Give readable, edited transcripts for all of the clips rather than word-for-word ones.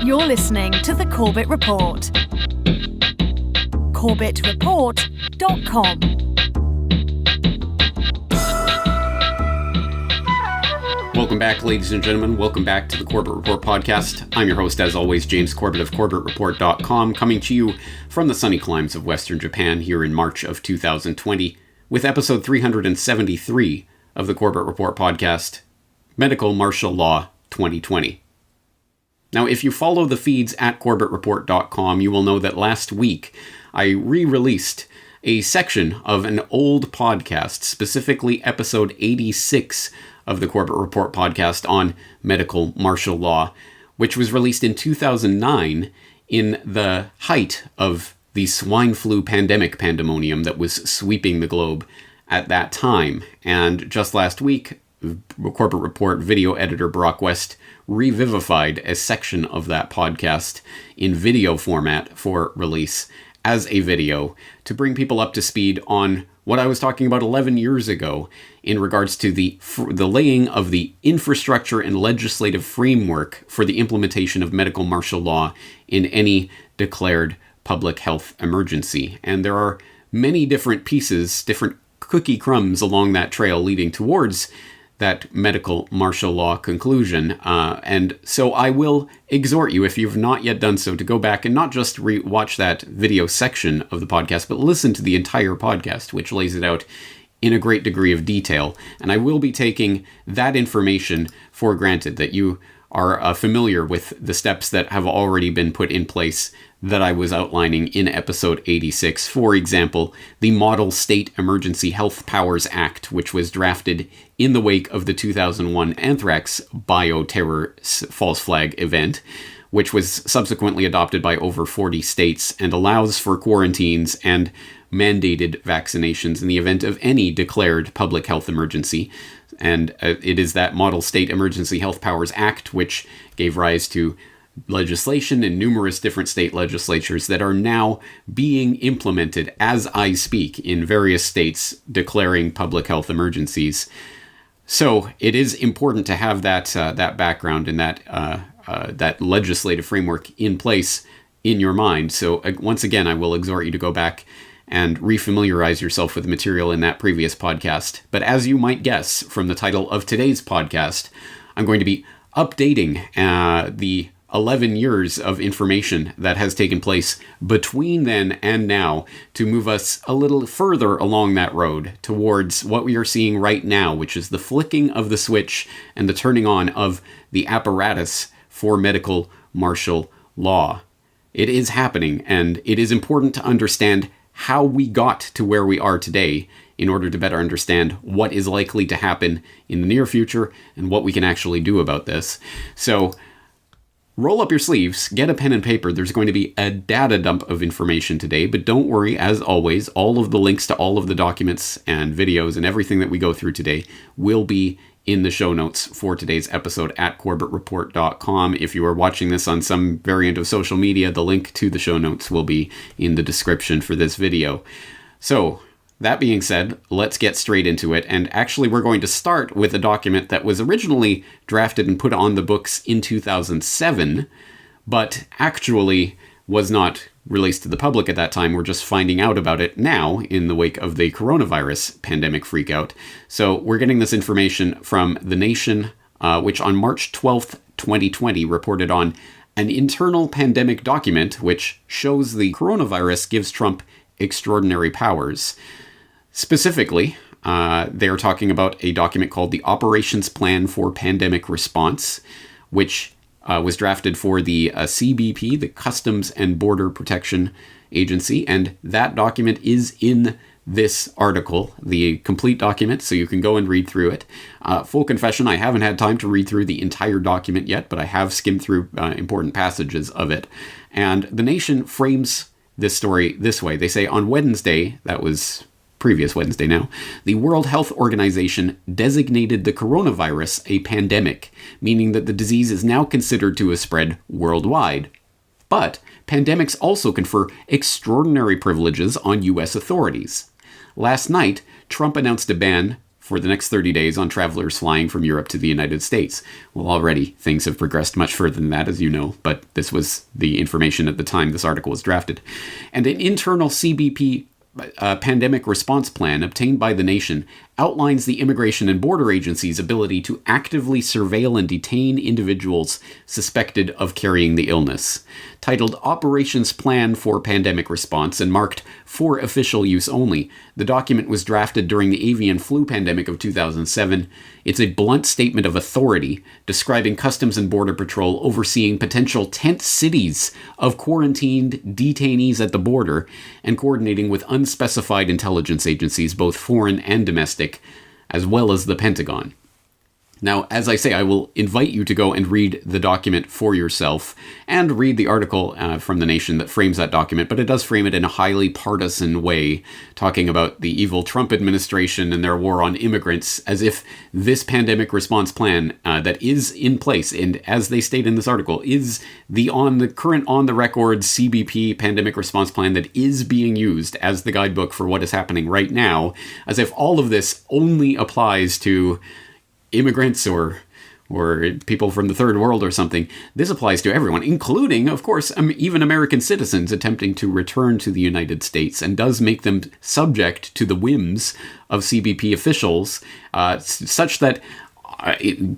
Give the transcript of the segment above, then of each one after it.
You're listening to the Corbett Report. corbettreport.com. Welcome back, ladies and gentlemen. Welcome back to the Corbett Report podcast. I'm your host, as always, James Corbett of corbettreport.com, coming to you from the sunny climes of Western Japan here in March of 2020 with episode 373 of the Corbett Report podcast, Medical Martial Law 2020. Now, if you follow the feeds at corbettreport.com, you will know that last week I re-released a section of an old podcast, specifically episode 86 of the Corbett Report podcast on medical martial law, which was released in 2009 in the height of the swine flu pandemonium that was sweeping the globe at that time. And just last week, Corbett Report video editor Brock West revivified a section of that podcast in video format for release as a video to bring people up to speed on what I was talking about 11 years ago in regards to the laying of the infrastructure and legislative framework for the implementation of medical martial law in any declared public health emergency. And there are many different pieces, different cookie crumbs along that trail leading towards that medical martial law conclusion. And so I will exhort you, if you've not yet done so, to go back and not just watch that video section of the podcast, but listen to the entire podcast, which lays it out in a great degree of detail. And I will be taking that information for granted, that you are familiar with the steps that have already been put in place that I was outlining in episode 86. For example, the Model State Emergency Health Powers Act, which was drafted in the wake of the 2001 anthrax bioterror false flag event, which was subsequently adopted by over 40 states and allows for quarantines and mandated vaccinations in the event of any declared public health emergency. And it is that Model State Emergency Health Powers Act which gave rise to legislation in numerous different state legislatures that are now being implemented as I speak in various states declaring public health emergencies. So it is important to have that background and that legislative framework in place in your mind. So once again, I will exhort you to go back and refamiliarize yourself with the material in that previous podcast. But as you might guess from the title of today's podcast, I'm going to be updating the 11 years of information that has taken place between then and now to move us a little further along that road towards what we are seeing right now, which is the flicking of the switch and the turning on of the apparatus for medical martial law. It is happening, and it is important to understand how we got to where we are today in order to better understand what is likely to happen in the near future and what we can actually do about this. So roll up your sleeves, get a pen and paper. There's going to be a data dump of information today, but don't worry, as always, all of the links to all of the documents and videos and everything that we go through today will be in the show notes for today's episode at corbettreport.com. If you are watching this on some variant of social media, the link to the show notes will be in the description for this video. So, that being said, let's get straight into it. And actually, we're going to start with a document that was originally drafted and put on the books in 2007, but actually was not released to the public at that time. We're just finding out about it now in the wake of the coronavirus pandemic freakout. So we're getting this information from The Nation, which on March 12th, 2020, reported on an internal pandemic document which shows the coronavirus gives Trump extraordinary powers. Specifically, they are talking about a document called the Operations Plan for Pandemic Response, which was drafted for the CBP, the Customs and Border Protection Agency, and that document is in this article, the complete document, so you can go and read through it. Full confession, I haven't had time to read through the entire document yet, but I have skimmed through important passages of it. And The Nation frames this story this way. They say, on Wednesday, that was previous Wednesday now, the World Health Organization designated the coronavirus a pandemic, meaning that the disease is now considered to have spread worldwide. But pandemics also confer extraordinary privileges on U.S. authorities. Last night, Trump announced a ban for the next 30 days on travelers flying from Europe to the United States. Well, already things have progressed much further than that, as you know, but this was the information at the time this article was drafted. And an internal CBP pandemic response plan obtained by the nation outlines the Immigration and Border Agency's ability to actively surveil and detain individuals suspected of carrying the illness. Titled Operations Plan for Pandemic Response and marked for official use only, the document was drafted during the avian flu pandemic of 2007. It's a blunt statement of authority describing Customs and Border Patrol overseeing potential tent cities of quarantined detainees at the border and coordinating with unspecified intelligence agencies, both foreign and domestic, as well as the Pentagon. Now, as I say, I will invite you to go and read the document for yourself and read the article from The Nation that frames that document, but it does frame it in a highly partisan way, talking about the evil Trump administration and their war on immigrants, as if this pandemic response plan that is in place, and as they state in this article, is the current on-the-record CBP pandemic response plan that is being used as the guidebook for what is happening right now, as if all of this only applies to immigrants or people from the third world or something. This applies to everyone, including, of course, even American citizens attempting to return to the United States, and does make them subject to the whims of CBP officials, such that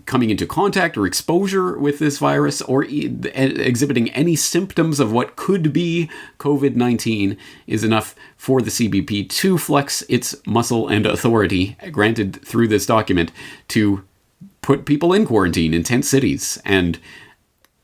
coming into contact or exposure with this virus or exhibiting any symptoms of what could be COVID-19 is enough for the CBP to flex its muscle and authority granted through this document to put people in quarantine in tent cities. And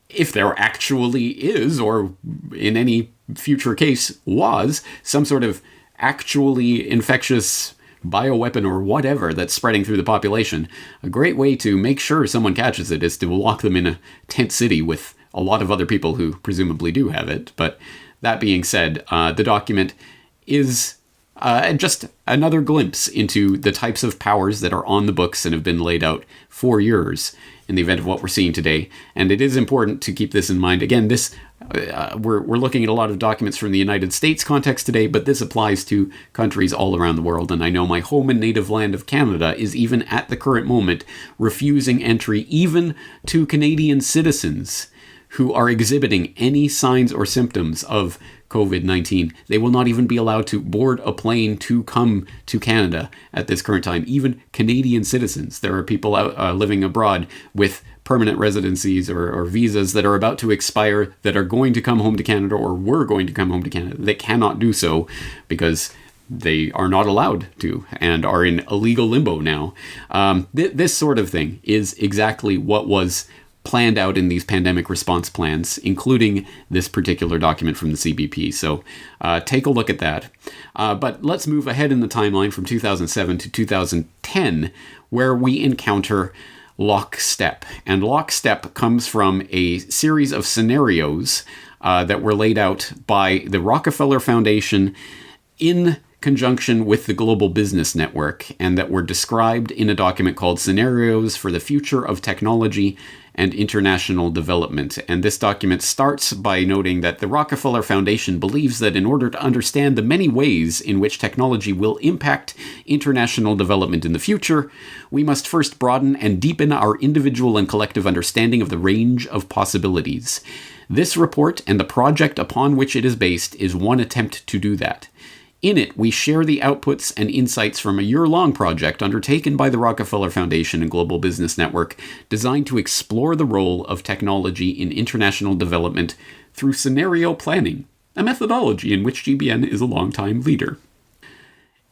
if there actually is, or in any future case was, some sort of actually infectious bioweapon or whatever that's spreading through the population, a great way to make sure someone catches it is to lock them in a tent city with a lot of other people who presumably do have it. But that being said, the document is just another glimpse into the types of powers that are on the books and have been laid out for years in the event of what we're seeing today. And it is important to keep this in mind. Again, this we're looking at a lot of documents from the United States context today, but this applies to countries all around the world. And I know my home and native land of Canada is even at the current moment refusing entry even to Canadian citizens who are exhibiting any signs or symptoms of COVID-19. They will not even be allowed to board a plane to come to Canada at this current time. Even Canadian citizens. There are people out, living abroad with permanent residencies or visas that are about to expire that are going to come home to Canada or were going to come home to Canada. They cannot do so because they are not allowed to and are in illegal limbo now. This sort of thing is exactly what was planned out in these pandemic response plans, including this particular document from the CBP. So take a look at that. But let's move ahead in the timeline from 2007 to 2010, where we encounter lockstep. And lockstep comes from a series of scenarios that were laid out by the Rockefeller Foundation in conjunction with the Global Business Network, and that were described in a document called Scenarios for the Future of Technology and International Development. And this document starts by noting that the Rockefeller Foundation believes that in order to understand the many ways in which technology will impact international development in the future, we must first broaden and deepen our individual and collective understanding of the range of possibilities. This report and the project upon which it is based is one attempt to do that. In it, we share the outputs and insights from a year-long project undertaken by the Rockefeller Foundation and Global Business Network, designed to explore the role of technology in international development through scenario planning, a methodology in which GBN is a longtime leader.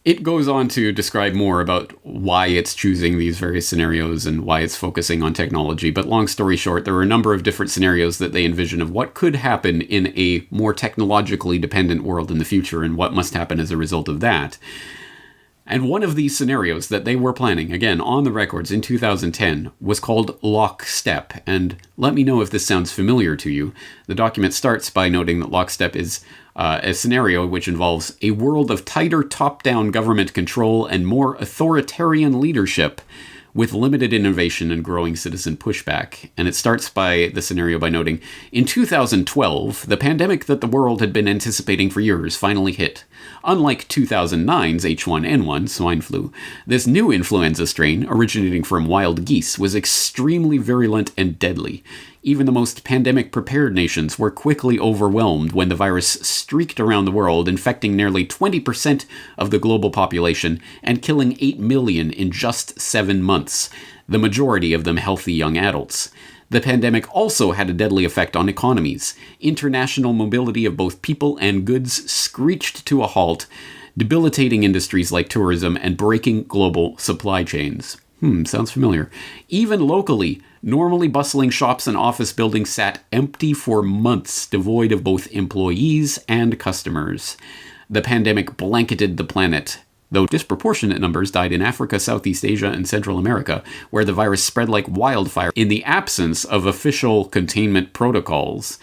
It goes on to describe more about why it's choosing these various scenarios and why it's focusing on technology. But long story short, there are a number of different scenarios that they envision of what could happen in a more technologically dependent world in the future and what must happen as a result of that. And one of these scenarios that they were planning, again, on the records in 2010, was called Lockstep. And let me know if this sounds familiar to you. The document starts by noting that Lockstep is a scenario which involves a world of tighter top-down government control and more authoritarian leadership, with limited innovation and growing citizen pushback. And it starts by the scenario by noting, in 2012, the pandemic that the world had been anticipating for years finally hit. Unlike 2009's H1N1 swine flu, this new influenza strain, originating from wild geese, was extremely virulent and deadly. Even the most pandemic-prepared nations were quickly overwhelmed when the virus streaked around the world, infecting nearly 20% of the global population and killing 8 million in just 7 months, the majority of them healthy young adults. The pandemic also had a deadly effect on economies. International mobility of both people and goods screeched to a halt, debilitating industries like tourism and breaking global supply chains. Sounds familiar. Even locally, normally bustling shops and office buildings sat empty for months, devoid of both employees and customers. The pandemic blanketed the planet, though disproportionate numbers died in Africa, Southeast Asia, and Central America, where the virus spread like wildfire in the absence of official containment protocols.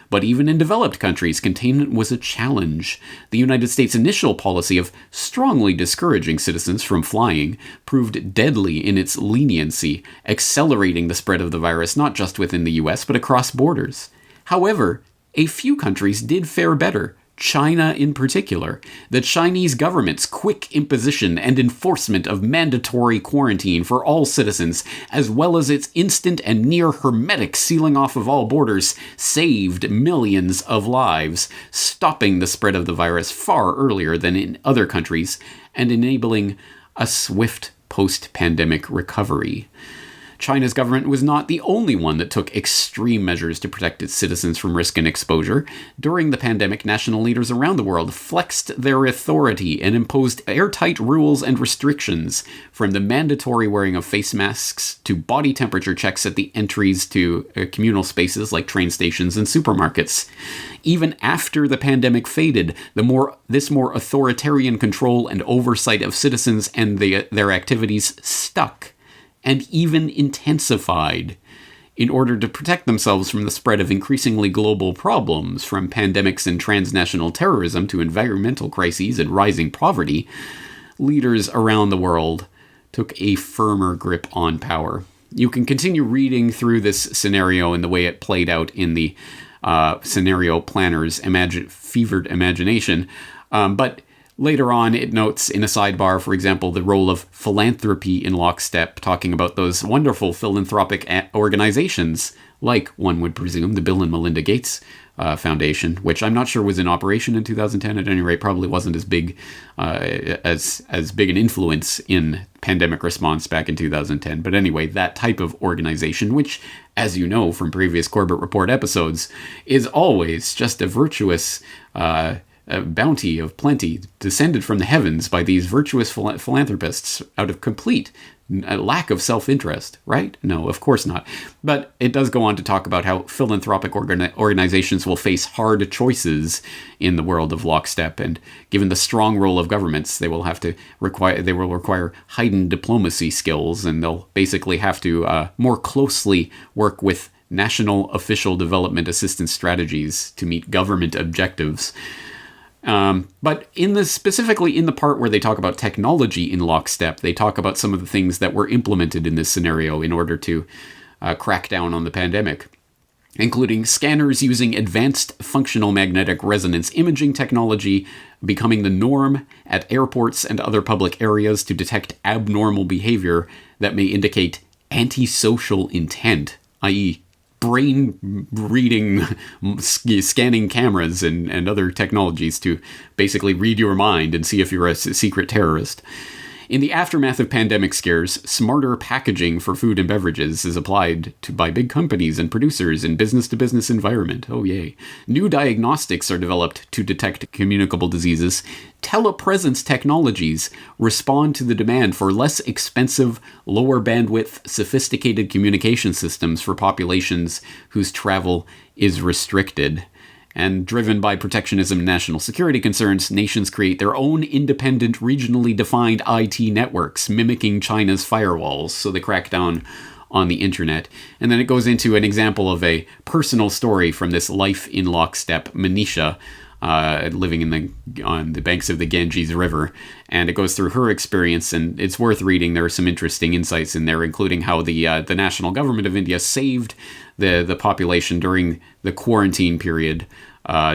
But even in developed countries, containment was a challenge. The United States' initial policy of strongly discouraging citizens from flying proved deadly in its leniency, accelerating the spread of the virus not just within the US, but across borders. However, a few countries did fare better. China in particular. The Chinese government's quick imposition and enforcement of mandatory quarantine for all citizens, as well as its instant and near hermetic sealing off of all borders, saved millions of lives, stopping the spread of the virus far earlier than in other countries, and enabling a swift post-pandemic recovery. China's government was not the only one that took extreme measures to protect its citizens from risk and exposure. During the pandemic, national leaders around the world flexed their authority and imposed airtight rules and restrictions, from the mandatory wearing of face masks to body temperature checks at the entries to communal spaces like train stations and supermarkets. Even after the pandemic faded, this more authoritarian control and oversight of citizens and their activities stuck, and even intensified. In order to protect themselves from the spread of increasingly global problems, from pandemics and transnational terrorism to environmental crises and rising poverty, leaders around the world took a firmer grip on power. You can continue reading through this scenario and the way it played out in the scenario planner's fevered imagination, but later on, it notes in a sidebar, for example, the role of philanthropy in lockstep, talking about those wonderful philanthropic organizations, like, one would presume, the Bill and Melinda Gates Foundation, which I'm not sure was in operation in 2010. At any rate, probably wasn't as big as big an influence in pandemic response back in 2010. But anyway, that type of organization, which, as you know from previous Corbett Report episodes, is always just a virtuous a bounty of plenty descended from the heavens by these virtuous philanthropists out of complete lack of self-interest, right? No, of course not. But it does go on to talk about how philanthropic organizations will face hard choices in the world of lockstep, and given the strong role of governments, they will require heightened diplomacy skills, and they'll basically have to more closely work with national official development assistance strategies to meet government objectives. But specifically in the part where they talk about technology in lockstep, they talk about some of the things that were implemented in this scenario in order to crack down on the pandemic, including scanners using advanced functional magnetic resonance imaging technology becoming the norm at airports and other public areas to detect abnormal behavior that may indicate antisocial intent, i.e., brain reading, scanning cameras and other technologies to basically read your mind and see if you're a secret terrorist. In the aftermath of pandemic scares, smarter packaging for food and beverages is applied by big companies and producers in business-to-business environment. Oh, yay. New diagnostics are developed to detect communicable diseases. Telepresence technologies respond to the demand for less expensive, lower bandwidth, sophisticated communication systems for populations whose travel is restricted. And driven by protectionism and national security concerns, nations create their own independent, regionally defined IT networks, mimicking China's firewalls, so they crack down on the internet. And then it goes into an example of a personal story from this life in lockstep, Manisha, living on the banks of the Ganges River, and it goes through her experience, and it's worth reading. There are some interesting insights in there, including how the national government of India saved the population during the quarantine period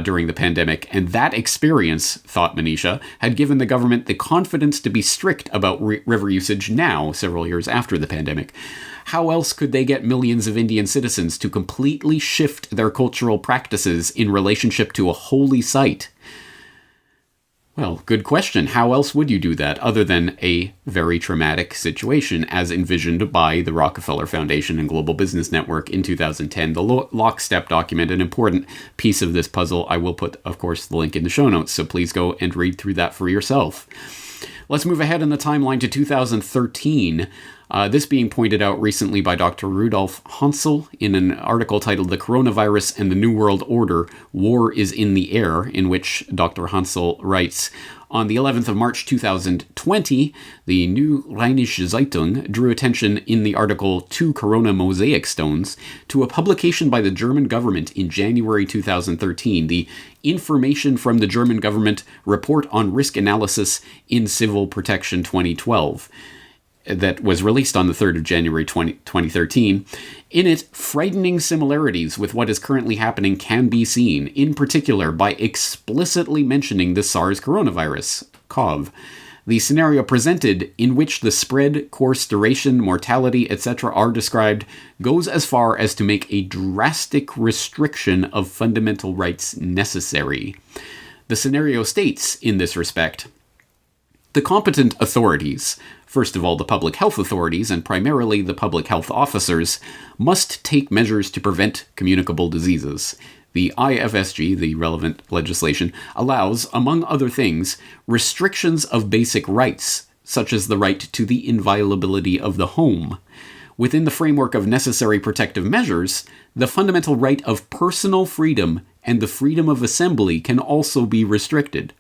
during the pandemic, and that experience, thought Manisha, had given the government the confidence to be strict about river usage now, several years after the pandemic. How else could they get millions of Indian citizens to completely shift their cultural practices in relationship to a holy site? Well, good question. How else would you do that other than a very traumatic situation as envisioned by the Rockefeller Foundation and Global Business Network in 2010? The Lockstep document, an important piece of this puzzle. I will put, of course, the link in the show notes, so please go and read through that for yourself. Let's move ahead in the timeline to 2013. This being pointed out recently by Dr. Rudolf Hansel in an article titled "The Coronavirus and the New World Order, War is in the Air," in which Dr. Hansel writes, on the 11th of March 2020, the New Rheinische Zeitung drew attention in the article Two Corona Mosaic Stones to a publication by the German government in January 2013, the Information from the German Government Report on Risk Analysis in Civil Protection 2012. That was released on the 3rd of January 2013. In it, frightening similarities with what is currently happening can be seen, in particular by explicitly mentioning the SARS coronavirus, CoV. The scenario presented, in which the spread, course, duration, mortality, etc. are described, goes as far as to make a drastic restriction of fundamental rights necessary. The scenario states, in this respect, the competent authorities, first of all the public health authorities and primarily the public health officers, must take measures to prevent communicable diseases. The IFSG, the relevant legislation, allows, among other things, restrictions of basic rights, such as the right to the inviolability of the home. Within the framework of necessary protective measures, the fundamental right of personal freedom and the freedom of assembly can also be restricted.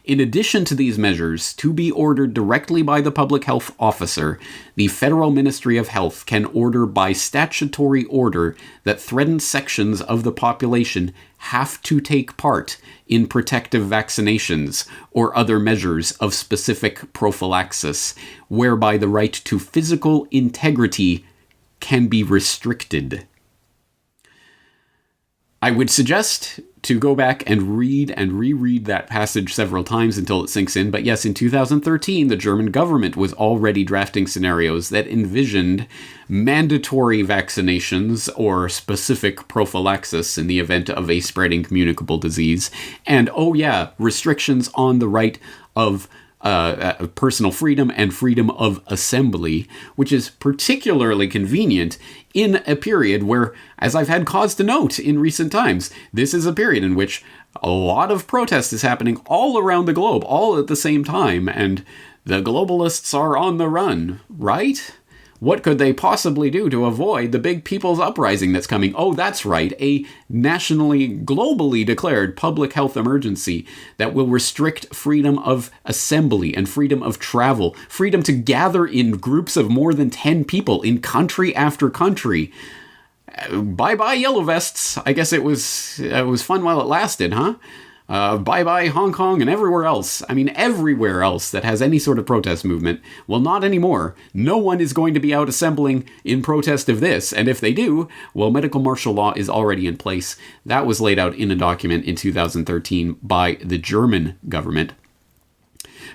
In addition to these measures, to be ordered directly by the public health officer, the Federal Ministry of Health can order by statutory order that threatened sections of the population have to take part in protective vaccinations or other measures of specific prophylaxis, whereby the right to physical integrity can be restricted. I would suggest to go back and read and reread that passage several times until it sinks in. But yes, in 2013, the German government was already drafting scenarios that envisioned mandatory vaccinations or specific prophylaxis in the event of a spreading communicable disease. And, restrictions on the right of personal freedom and freedom of assembly, which is particularly convenient in a period where, as I've had cause to note in recent times, this is a period in which a lot of protest is happening all around the globe, all at the same time, and the globalists are on the run, right? What could they possibly do to avoid the big people's uprising that's coming? Oh, that's right, a nationally, globally declared public health emergency that will restrict freedom of assembly and freedom of travel, freedom to gather in groups of more than 10 people in country after country. Bye-bye yellow vests. I guess it was fun while it lasted, huh? Bye-bye Hong Kong and everywhere else. I mean, everywhere else that has any sort of protest movement. Well, not anymore. No one is going to be out assembling in protest of this. And if they do, well, medical martial law is already in place. That was laid out in a document in 2013 by the German government.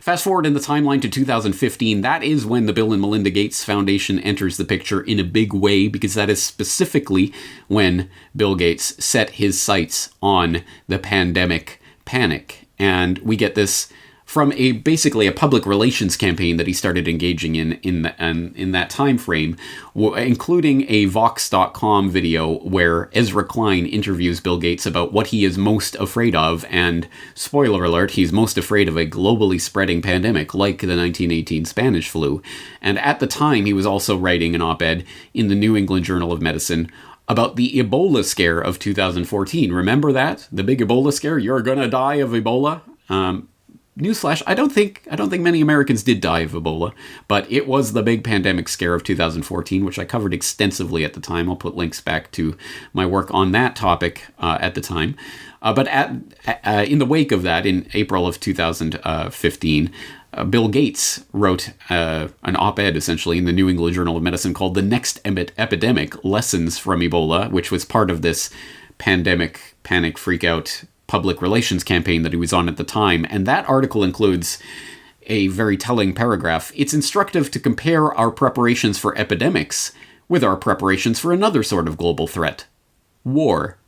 Fast forward in the timeline to 2015, that is when the Bill and Melinda Gates Foundation enters the picture in a big way, because that is specifically when Bill Gates set his sights on the pandemic panic. And we get this from basically a public relations campaign that he started engaging in that time frame, including a Vox.com video where Ezra Klein interviews Bill Gates about what he is most afraid of, and spoiler alert, he's most afraid of a globally spreading pandemic like the 1918 Spanish flu. And at the time, he was also writing an op-ed in the New England Journal of Medicine about the Ebola scare of 2014. Remember that? The big Ebola scare? You're gonna die of Ebola? newsflash, I don't think many Americans did die of Ebola, but it was the big pandemic scare of 2014, which I covered extensively at the time. I'll put links back to my work on that topic at the time. But in the wake of that, in April of 2015, Bill Gates wrote an op-ed, essentially, in the New England Journal of Medicine called "The Next Epidemic: Lessons from Ebola," which was part of this pandemic panic freak-out public relations campaign that he was on at the time. And that article includes a very telling paragraph. "It's instructive to compare our preparations for epidemics with our preparations for another sort of global threat: war.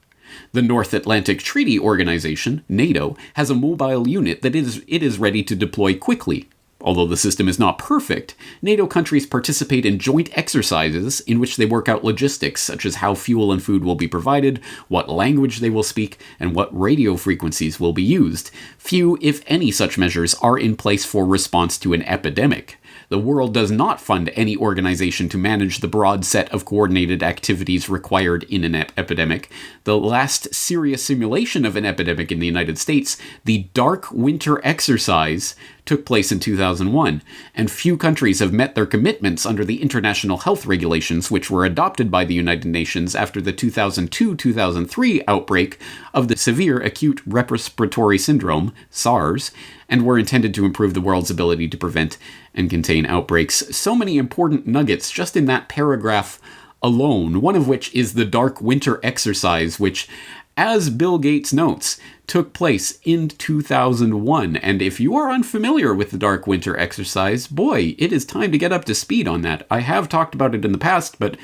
The North Atlantic Treaty Organization, NATO, has a mobile unit that it is ready to deploy quickly. Although the system is not perfect, NATO countries participate in joint exercises in which they work out logistics, such as how fuel and food will be provided, what language they will speak, and what radio frequencies will be used. Few, if any, such measures are in place for response to an epidemic. The world does not fund any organization to manage the broad set of coordinated activities required in an epidemic. The last serious simulation of an epidemic in the United States, the Dark Winter Exercise, took place in 2001, and few countries have met their commitments under the international health regulations which were adopted by the United Nations after the 2002-2003 outbreak of the Severe Acute Respiratory Syndrome, SARS, and were intended to improve the world's ability to prevent and contain outbreaks." So many important nuggets just in that paragraph alone, one of which is the Dark Winter Exercise, which, as Bill Gates notes, took place in 2001. And if you are unfamiliar with the Dark Winter Exercise, boy, it is time to get up to speed on that. I have talked about it in the past, but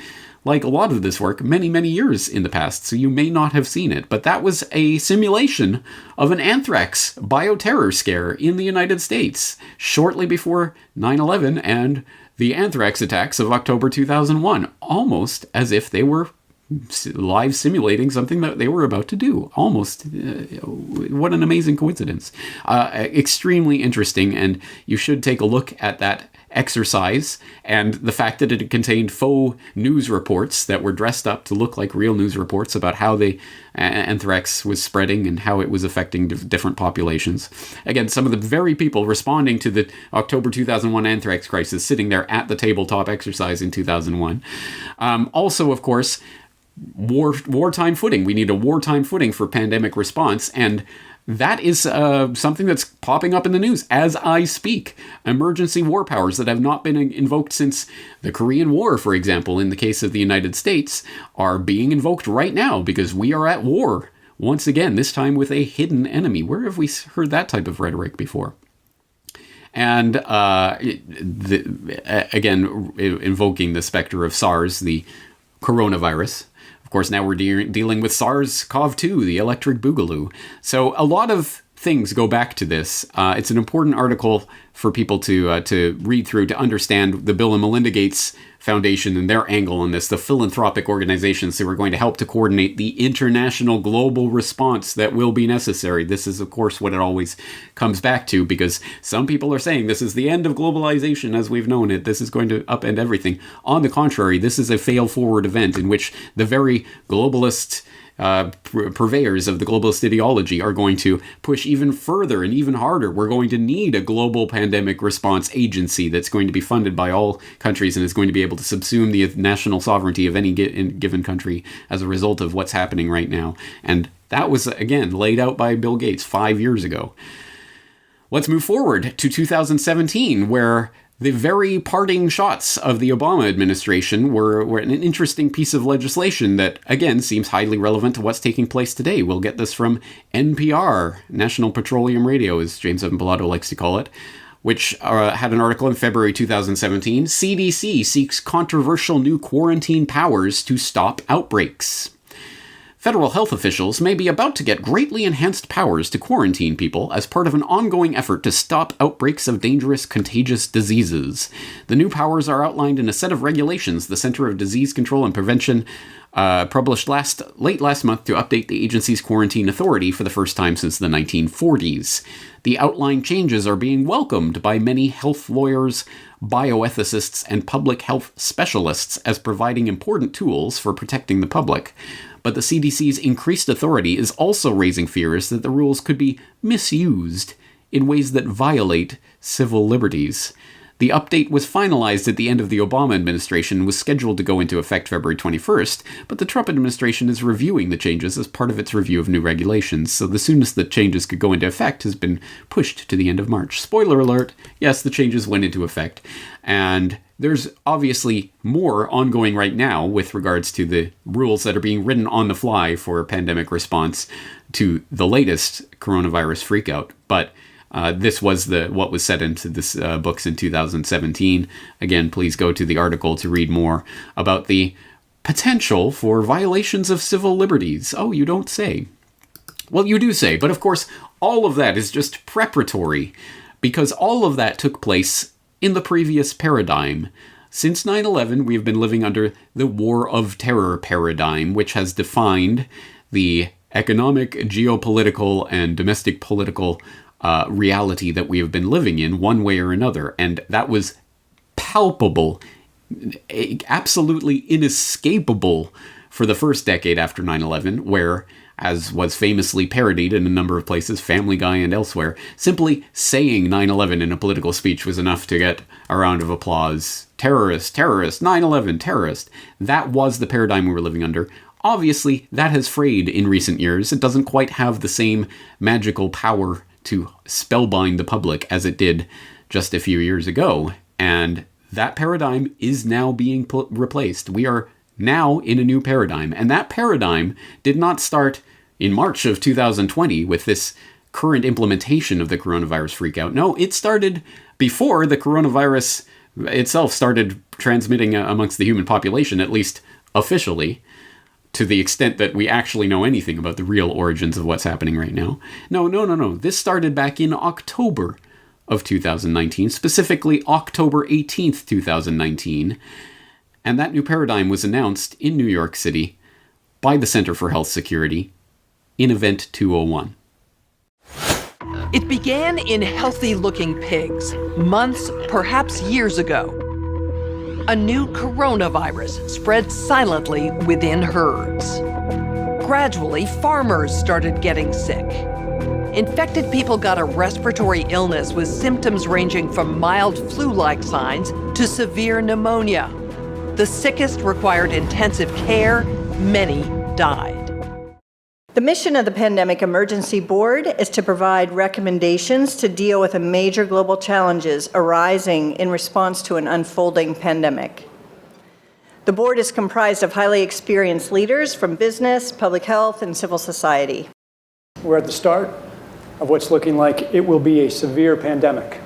like a lot of this work, many, many years in the past, so you may not have seen it. But that was a simulation of an anthrax bioterror scare in the United States, shortly before 9/11 and the anthrax attacks of October 2001, almost as if they were live simulating something that they were about to do. Almost. What an amazing coincidence. Extremely interesting, and you should take a look at that exercise and the fact that it contained faux news reports that were dressed up to look like real news reports about how the anthrax was spreading and how it was affecting different populations. Again, some of the very people responding to the October 2001 anthrax crisis sitting there at the tabletop exercise in 2001. Also, of course, wartime footing. We need a wartime footing for pandemic response, and that is something that's popping up in the news as I speak. Emergency war powers that have not been invoked since the Korean War, for example, in the case of the United States, are being invoked right now because we are at war once again, this time with a hidden enemy. Where have we heard that type of rhetoric before? And again, invoking the specter of SARS, the coronavirus. Of course, now we're dealing with SARS-CoV-2, the electric boogaloo. So a lot of things go back to this. It's an important article for people to read through to understand the Bill and Melinda Gates Foundation and their angle on this, the philanthropic organizations who are going to help to coordinate the international global response that will be necessary. This is, of course, what it always comes back to, because some people are saying this is the end of globalization as we've known it. This is going to upend everything. On the contrary, this is a fail-forward event in which the very globalist purveyors of the globalist ideology are going to push even further and even harder. We're going to need a global pandemic response agency that's going to be funded by all countries and is going to be able to subsume the national sovereignty of any given country as a result of what's happening right now. And that was, again, laid out by Bill Gates 5 years ago. Let's move forward to 2017, where the very parting shots of the Obama administration were an interesting piece of legislation that, again, seems highly relevant to what's taking place today. We'll get this from NPR, National Petroleum Radio, as James Evan Pilato likes to call it, which had an article in February 2017. CDC seeks controversial new quarantine powers to stop outbreaks. Federal health officials may be about to get greatly enhanced powers to quarantine people as part of an ongoing effort to stop outbreaks of dangerous contagious diseases. The new powers are outlined in a set of regulations the Center of Disease Control and Prevention published late last month to update the agency's quarantine authority for the first time since the 1940s. The outlined changes are being welcomed by many health lawyers, bioethicists, and public health specialists as providing important tools for protecting the public. But the CDC's increased authority is also raising fears that the rules could be misused in ways that violate civil liberties. The update was finalized at the end of the Obama administration and was scheduled to go into effect February 21st, but the Trump administration is reviewing the changes as part of its review of new regulations, so the soonest the changes could go into effect has been pushed to the end of March. Spoiler alert, yes, the changes went into effect, and there's obviously more ongoing right now with regards to the rules that are being written on the fly for pandemic response to the latest coronavirus freakout, but this was what was set into this books in 2017. Again, please go to the article to read more about the potential for violations of civil liberties. Oh, you don't say. Well, you do say, but of course, all of that is just preparatory, because all of that took place in the previous paradigm. Since 9/11, we have been living under the War of Terror paradigm, which has defined the economic, geopolitical, and domestic political reality that we have been living in one way or another. And that was palpable, absolutely inescapable for the first decade after 9/11, where, as was famously parodied in a number of places, Family Guy and elsewhere, simply saying 9/11 in a political speech was enough to get a round of applause. Terrorist, terrorist, 9/11, terrorist. That was the paradigm we were living under. Obviously, that has frayed in recent years. It doesn't quite have the same magical power to spellbind the public as it did just a few years ago. And that paradigm is now being replaced. We are now in a new paradigm. And that paradigm did not start in March of 2020 with this current implementation of the coronavirus freakout. No, it started before the coronavirus itself started transmitting amongst the human population, at least officially, to the extent that we actually know anything about the real origins of what's happening right now. No. This started back in October of 2019, specifically October 18th, 2019. And that new paradigm was announced in New York City by the Center for Health Security in Event 201. It began in healthy-looking pigs, months, perhaps years ago. A new coronavirus spread silently within herds. Gradually, farmers started getting sick. Infected people got a respiratory illness with symptoms ranging from mild flu-like signs to severe pneumonia. The sickest required intensive care. Many died. The mission of the Pandemic Emergency Board is to provide recommendations to deal with the major global challenges arising in response to an unfolding pandemic. The board is comprised of highly experienced leaders from business, public health, and civil society. We're at the start of what's looking like it will be a severe pandemic.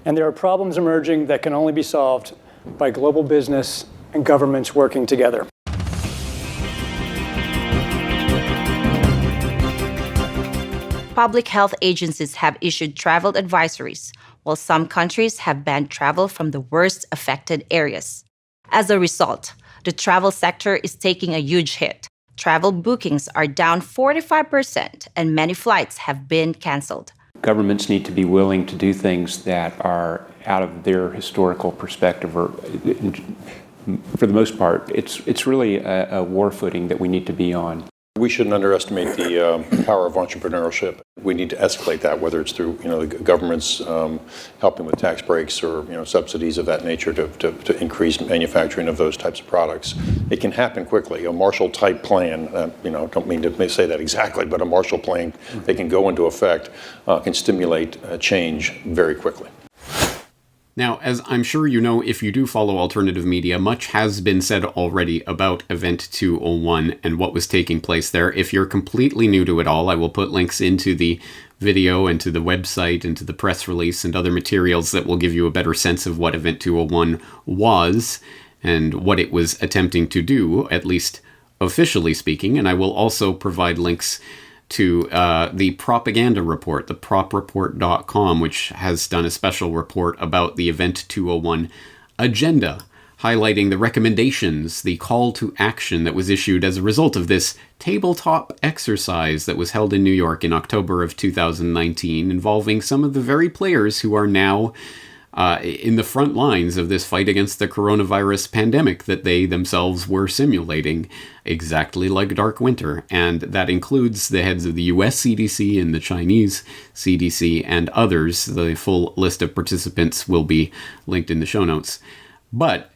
And there are problems emerging that can only be solved by global business and governments working together. Public health agencies have issued travel advisories, while some countries have banned travel from the worst affected areas. As a result, the travel sector is taking a huge hit. Travel bookings are down 45%, and many flights have been canceled. Governments need to be willing to do things that are out of their historical perspective, or for the most part, it's really a war footing that we need to be on. We shouldn't underestimate the power of entrepreneurship. We need to escalate that, whether it's through the government's helping with tax breaks or subsidies of that nature to increase manufacturing of those types of products. It can happen quickly. A Marshall-type plan, don't mean to say that exactly, but a Marshall plan that can go into effect can stimulate change very quickly. Now, as I'm sure you know, if you do follow alternative media, much has been said already about Event 201 and what was taking place there. If you're completely new to it all, I will put links into the video and to the website and to the press release and other materials that will give you a better sense of what Event 201 was and what it was attempting to do, at least officially speaking. And I will also provide links to the propaganda report, the propreport.com, which has done a special report about the Event 201 agenda, highlighting the recommendations, the call to action that was issued as a result of this tabletop exercise that was held in New York in October of 2019, involving some of the very players who are now in the front lines of this fight against the coronavirus pandemic that they themselves were simulating, exactly like Dark Winter. And that includes the heads of the US CDC and the Chinese CDC and others. The full list of participants will be linked in the show notes. But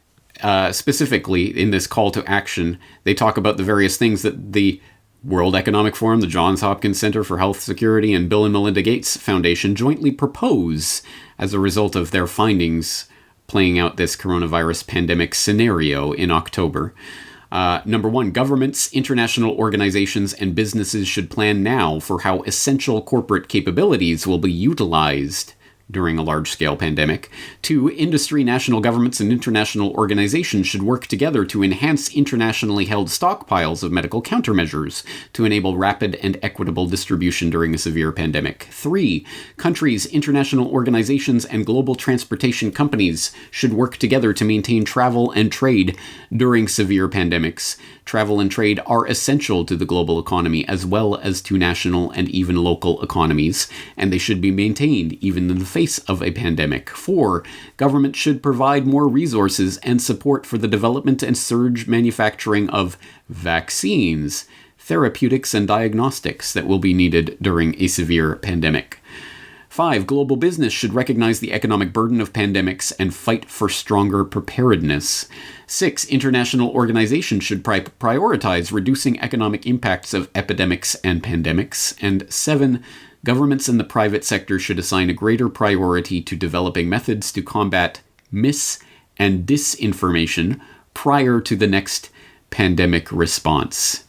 specifically in this call to action, they talk about the various things that the World Economic Forum, the Johns Hopkins Center for Health Security, and Bill and Melinda Gates Foundation jointly propose as a result of their findings playing out this coronavirus pandemic scenario in October. Number one, governments, international organizations, and businesses should plan now for how essential corporate capabilities will be utilized during a large-scale pandemic. 2, industry, national governments, and international organizations should work together to enhance internationally held stockpiles of medical countermeasures to enable rapid and equitable distribution during a severe pandemic. 3, countries, international organizations, and global transportation companies should work together to maintain travel and trade during severe pandemics. Travel and trade are essential to the global economy as well as to national and even local economies, and they should be maintained even in the face of a pandemic. 4, government should provide more resources and support for the development and surge manufacturing of vaccines, therapeutics, and diagnostics that will be needed during a severe pandemic. 5, global business should recognize the economic burden of pandemics and fight for stronger preparedness. 6, international organizations should prioritize reducing economic impacts of epidemics and pandemics. And 7, governments and the private sector should assign a greater priority to developing methods to combat mis- and disinformation prior to the next pandemic response.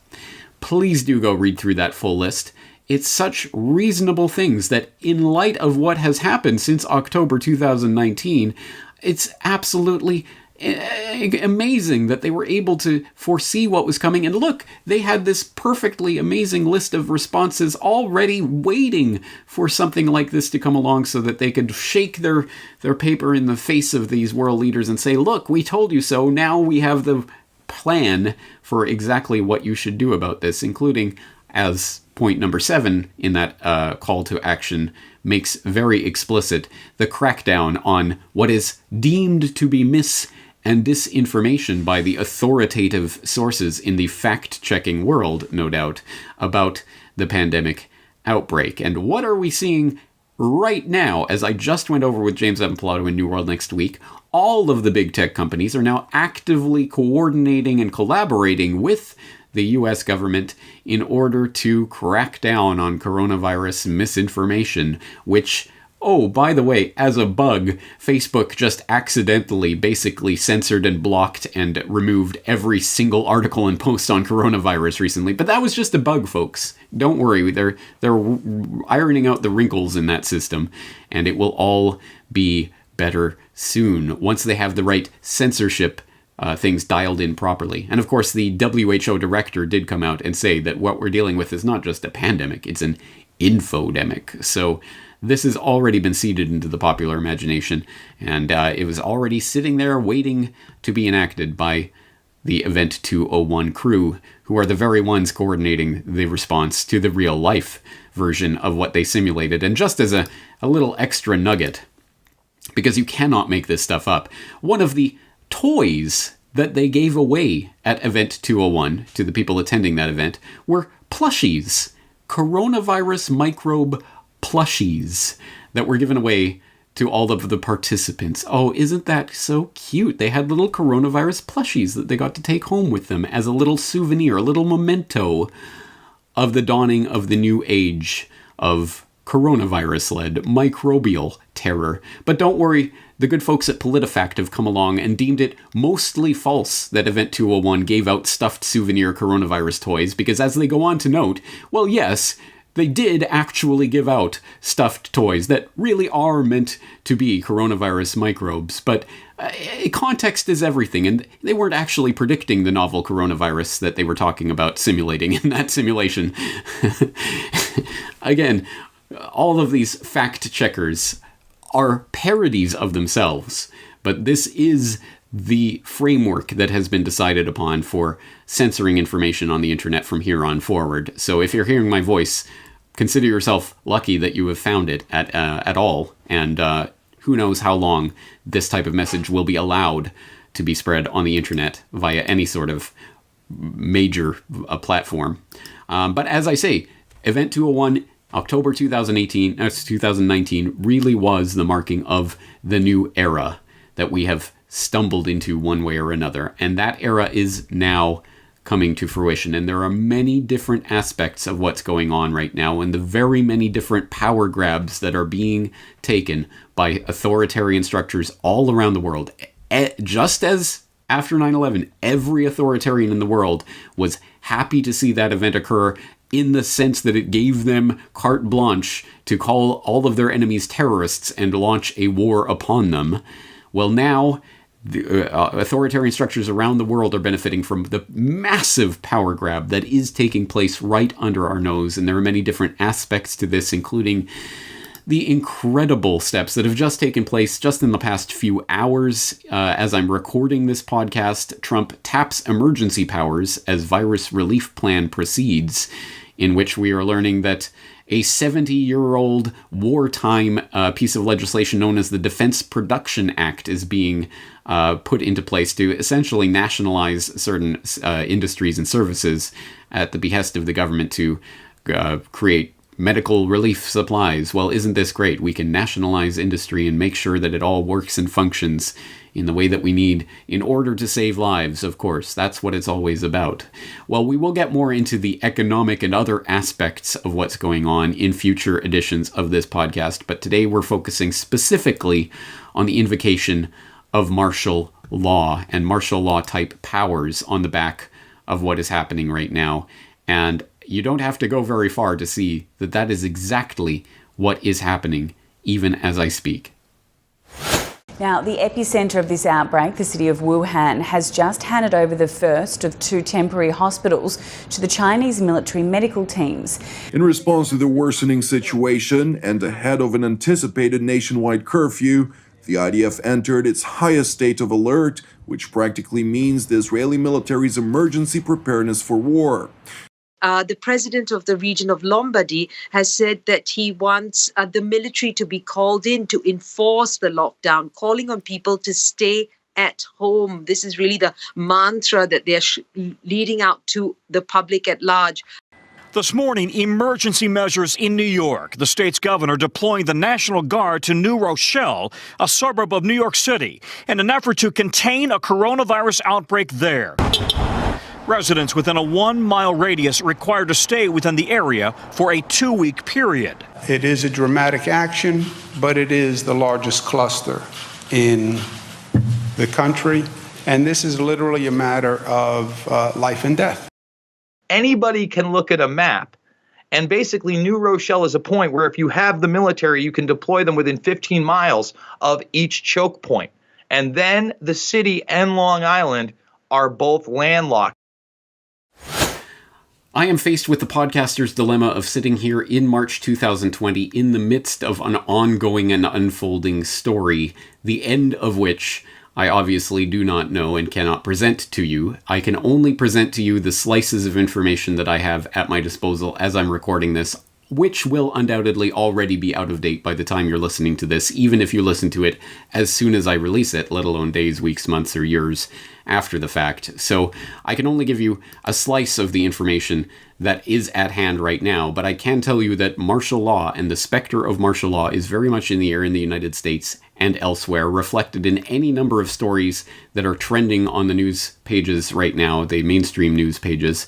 Please do go read through that full list. It's such reasonable things that, in light of what has happened since October 2019, it's absolutely amazing that they were able to foresee what was coming. And look, they had this perfectly amazing list of responses already waiting for something like this to come along so that they could shake their paper in the face of these world leaders and say, look, we told you so. Now we have the plan for exactly what you should do about this, including, as point number 7 in that call to action makes very explicit, the crackdown on what is deemed to be mis- and disinformation by the authoritative sources in the fact-checking world, no doubt, about the pandemic outbreak. And what are we seeing right now? As I just went over with James Evan Pilato in New World Next Week, all of the big tech companies are now actively coordinating and collaborating with the US government in order to crack down on coronavirus misinformation, which, oh, by the way, as a bug, Facebook just accidentally basically censored and blocked and removed every single article and post on coronavirus recently. But that was just a bug, folks. Don't worry, they're ironing out the wrinkles in that system, and it will all be better soon once they have the right censorship things dialed in properly. And of course, the WHO director did come out and say that what we're dealing with is not just a pandemic, it's an infodemic. So this has already been seeded into the popular imagination, and it was already sitting there waiting to be enacted by the Event 201 crew, who are the very ones coordinating the response to the real life version of what they simulated. And just as a little extra nugget, because you cannot make this stuff up, one of the toys that they gave away at Event 201 to the people attending that event were plushies, coronavirus microbe plushies that were given away to all of the participants. Oh, isn't that so cute? They had little coronavirus plushies that they got to take home with them as a little souvenir, a little memento of the dawning of the new age of coronavirus-led microbial terror. But don't worry, the good folks at PolitiFact have come along and deemed it mostly false that Event 201 gave out stuffed souvenir coronavirus toys, because as they go on to note, well, yes, they did actually give out stuffed toys that really are meant to be coronavirus microbes, but context is everything, and they weren't actually predicting the novel coronavirus that they were talking about simulating in that simulation. Again, all of these fact checkers are parodies of themselves, but this is the framework that has been decided upon for censoring information on the internet from here on forward. So if you're hearing my voice, consider yourself lucky that you have found it at all, and who knows how long this type of message will be allowed to be spread on the internet via any sort of major platform. But as I say, Event 201, October 2019 really was the marking of the new era that we have stumbled into one way or another. And that era is now coming to fruition. And there are many different aspects of what's going on right now, and the very many different power grabs that are being taken by authoritarian structures all around the world. Just as after 9/11, every authoritarian in the world was happy to see that event occur, in the sense that it gave them carte blanche to call all of their enemies terrorists and launch a war upon them. Well, now the authoritarian structures around the world are benefiting from the massive power grab that is taking place right under our nose. And there are many different aspects to this, including the incredible steps that have just taken place just in the past few hours. As I'm recording this podcast, Trump taps emergency powers as virus relief plan proceeds, in which we are learning that a 70-year-old wartime piece of legislation known as the Defense Production Act is being put into place to essentially nationalize certain industries and services at the behest of the government to create medical relief supplies. Well, isn't this great? We can nationalize industry and make sure that it all works and functions in the way that we need in order to save lives, of course. That's what it's always about. Well, we will get more into the economic and other aspects of what's going on in future editions of this podcast, but today we're focusing specifically on the invocation of martial law and martial law type powers on the back of what is happening right now. And you don't have to go very far to see that that is exactly what is happening, even as I speak. Now, the epicenter of this outbreak, the city of Wuhan, has just handed over the first of 2 temporary hospitals to the Chinese military medical teams. In response to the worsening situation and ahead of an anticipated nationwide curfew, the IDF entered its highest state of alert, which practically means the Israeli military's emergency preparedness for war. The president of the region of Lombardy has said that he wants the military to be called in to enforce the lockdown, calling on people to stay at home. This is really the mantra that they're leading out to the public at large. This morning, emergency measures in New York. The state's governor deploying the National Guard to New Rochelle, a suburb of New York City, in an effort to contain a coronavirus outbreak there. Residents within a 1-mile radius required to stay within the area for a 2-week period. It is a dramatic action, but it is the largest cluster in the country, and this is literally a matter of life and death. Anybody can look at a map, and basically New Rochelle is a point where if you have the military, you can deploy them within 15 miles of each choke point. And then the city and Long Island are both landlocked. I am faced with the podcaster's dilemma of sitting here in March 2020 in the midst of an ongoing and unfolding story, the end of which I obviously do not know and cannot present to you. I can only present to you the slices of information that I have at my disposal as I'm recording this, which will undoubtedly already be out of date by the time you're listening to this, even if you listen to it as soon as I release it, let alone days, weeks, months, or years after the fact. So I can only give you a slice of the information that is at hand right now, but I can tell you that martial law and the specter of martial law is very much in the air in the United States and elsewhere, reflected in any number of stories that are trending on the news pages right now, the mainstream news pages,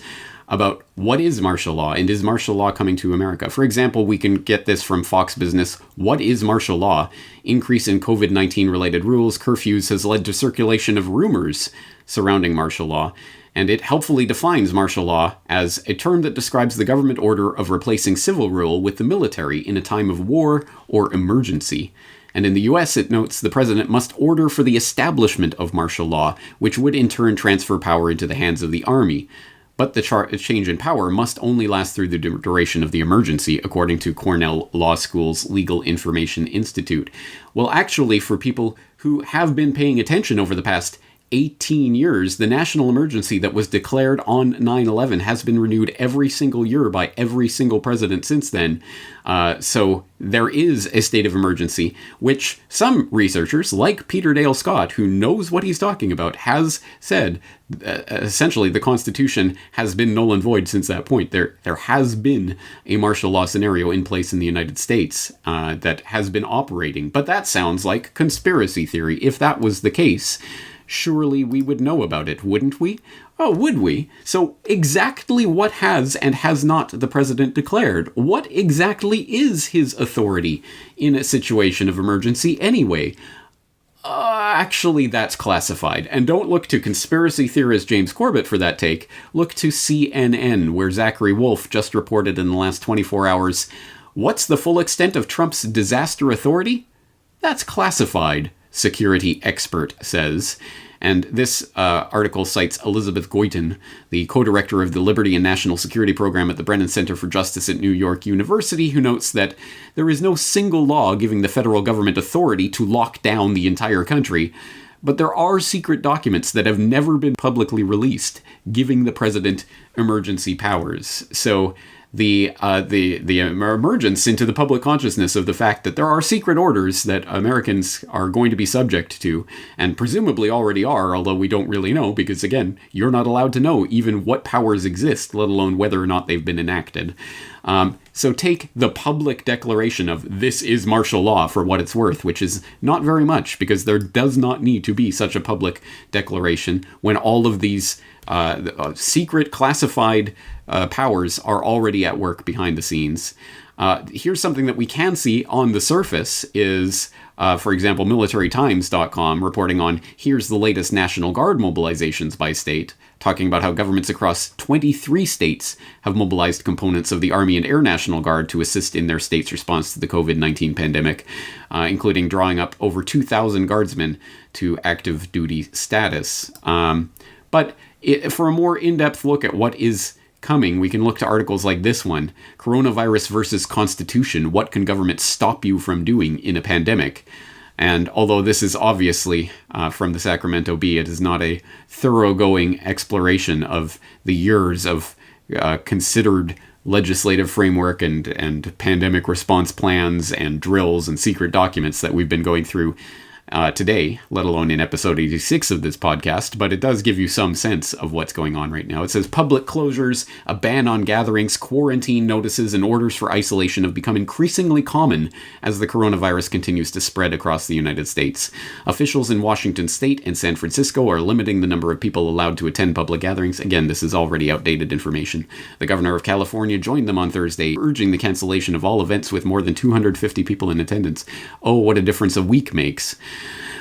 about what is martial law and is martial law coming to America. For example, we can get this from Fox Business. What is martial law? Increase in COVID-19 related rules, curfews has led to circulation of rumors surrounding martial law, and it helpfully defines martial law as a term that describes the government order of replacing civil rule with the military in a time of war or emergency. And in the US, it notes the president must order for the establishment of martial law, which would in turn transfer power into the hands of the army. But the change in power must only last through the duration of the emergency, according to Cornell Law School's Legal Information Institute. Well, actually, for people who have been paying attention over the past 18 years, the national emergency that was declared on 9/11 has been renewed every single year by every single president since then. So there is a state of emergency, which some researchers, like Peter Dale Scott, who knows what he's talking about, has said essentially the Constitution has been null and void since that point. There has been a martial law scenario in place in the United States that has been operating. But that sounds like conspiracy theory. If that was the case, surely we would know about it, wouldn't we? Oh, would we? So exactly what has and has not the president declared? What exactly is his authority in a situation of emergency anyway? Actually, that's classified. And don't look to conspiracy theorist James Corbett for that take. Look to CNN, where Zachary Wolf just reported in the last 24 hours, what's the full extent of Trump's disaster authority? That's classified, security expert says. And this article cites Elizabeth Goitin, the co-director of the Liberty and National Security Program at the Brennan Center for Justice at New York University, who notes that there is no single law giving the federal government authority to lock down the entire country, but there are secret documents that have never been publicly released, giving the president emergency powers. So the emergence into the public consciousness of the fact that there are secret orders that Americans are going to be subject to, and presumably already are, although we don't really know, because again, you're not allowed to know even what powers exist, let alone whether or not they've been enacted. So take the public declaration of this is martial law for what it's worth, which is not very much, because there does not need to be such a public declaration when all of these secret classified powers are already at work behind the scenes. Here's something that we can see on the surface is, for example, militarytimes.com reporting on here's the latest National Guard mobilizations by state, talking about how governments across 23 states have mobilized components of the Army and Air National Guard to assist in their state's response to the COVID-19 pandemic, including drawing up over 2,000 guardsmen to active duty status. But for a more in-depth look at what is coming, we can look to articles like this one, Coronavirus versus Constitution, What Can Government Stop You From Doing in a Pandemic? And although this is obviously from the Sacramento Bee, it is not a thoroughgoing exploration of the years of considered legislative framework and pandemic response plans and drills and secret documents that we've been going through today, let alone in episode 86 of this podcast, but it does give you some sense of what's going on right now. It says public closures, a ban on gatherings, quarantine notices, and orders for isolation have become increasingly common as the coronavirus continues to spread across the United States. Officials in Washington State and San Francisco are limiting the number of people allowed to attend public gatherings. Again, this is already outdated information. The governor of California joined them on Thursday, urging the cancellation of all events with more than 250 people in attendance. Oh, what a difference a week makes.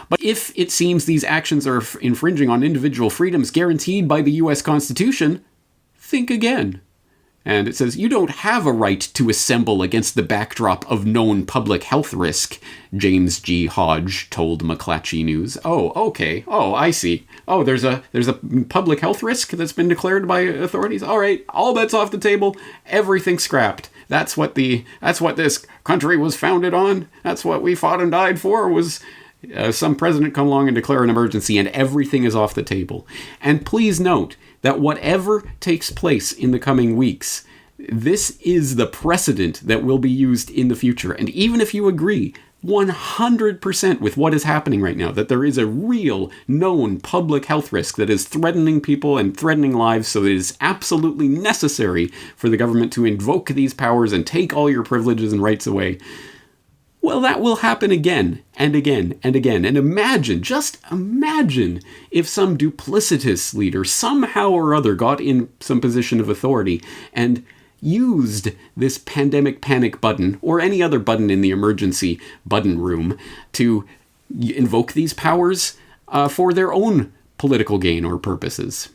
But if it seems these actions are infringing on individual freedoms guaranteed by the U.S. Constitution, think again. And it says, you don't have a right to assemble against the backdrop of known public health risk, James G. Hodge told McClatchy News. Oh, okay. Oh, I see. Oh, there's a public health risk that's been declared by authorities. All right, all bets off the table. Everything scrapped. That's what this country was founded on. That's what we fought and died for, was some president come along and declare an emergency, and everything is off the table. And please note that whatever takes place in the coming weeks, this is the precedent that will be used in the future. And even if you agree 100% with what is happening right now, that there is a real known public health risk that is threatening people and threatening lives, so it is absolutely necessary for the government to invoke these powers and take all your privileges and rights away, well, that will happen again and again and again. And just imagine if some duplicitous leader somehow or other got in some position of authority and used this pandemic panic button or any other button in the emergency button room to invoke these powers for their own political gain or purposes.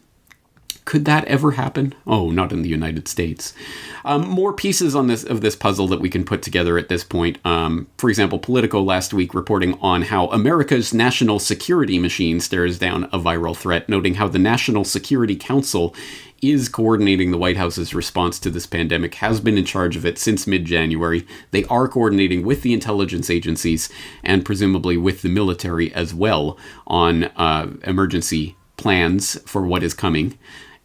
Could that ever happen? Oh, not in the United States. More pieces of this puzzle that we can put together at this point. For example, Politico last week reporting on how America's national security machine stares down a viral threat, noting how the National Security Council is coordinating the White House's response to this pandemic, has been in charge of it since mid-January. They are coordinating with the intelligence agencies and presumably with the military as well on emergency plans for what is coming.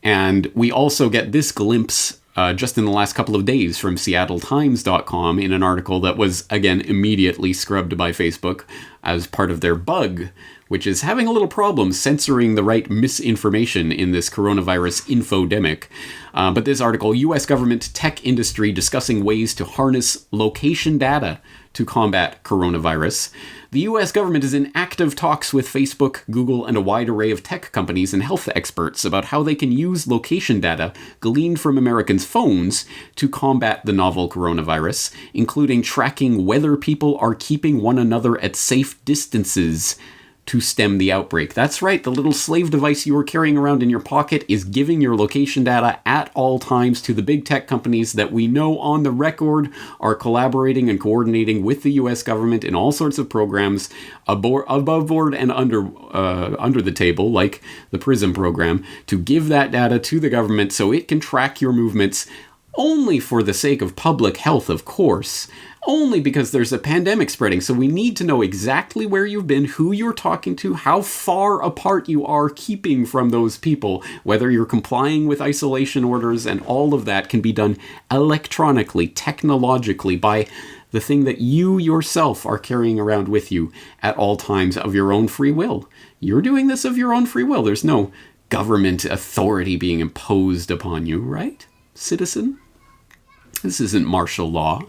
And we also get this glimpse just in the last couple of days from SeattleTimes.com in an article that was, again, immediately scrubbed by Facebook as part of their bug, which is having a little problem censoring the right misinformation in this coronavirus infodemic. But this article, U.S. government tech industry discussing ways to harness location data to combat coronavirus. The U.S. government is in active talks with Facebook, Google, and a wide array of tech companies and health experts about how they can use location data gleaned from Americans' phones to combat the novel coronavirus, including tracking whether people are keeping one another at safe distances to stem the outbreak. That's right, the little slave device you are carrying around in your pocket is giving your location data at all times to the big tech companies that we know on the record are collaborating and coordinating with the US government in all sorts of programs above board and under the table, like the PRISM program, to give that data to the government so it can track your movements only for the sake of public health, of course. Only because there's a pandemic spreading, so we need to know exactly where you've been, who you're talking to, how far apart you are keeping from those people, whether you're complying with isolation orders, and all of that can be done electronically, technologically, by the thing that you yourself are carrying around with you at all times of your own free will. You're doing this of your own free will. There's no government authority being imposed upon you, right, citizen? This isn't martial law.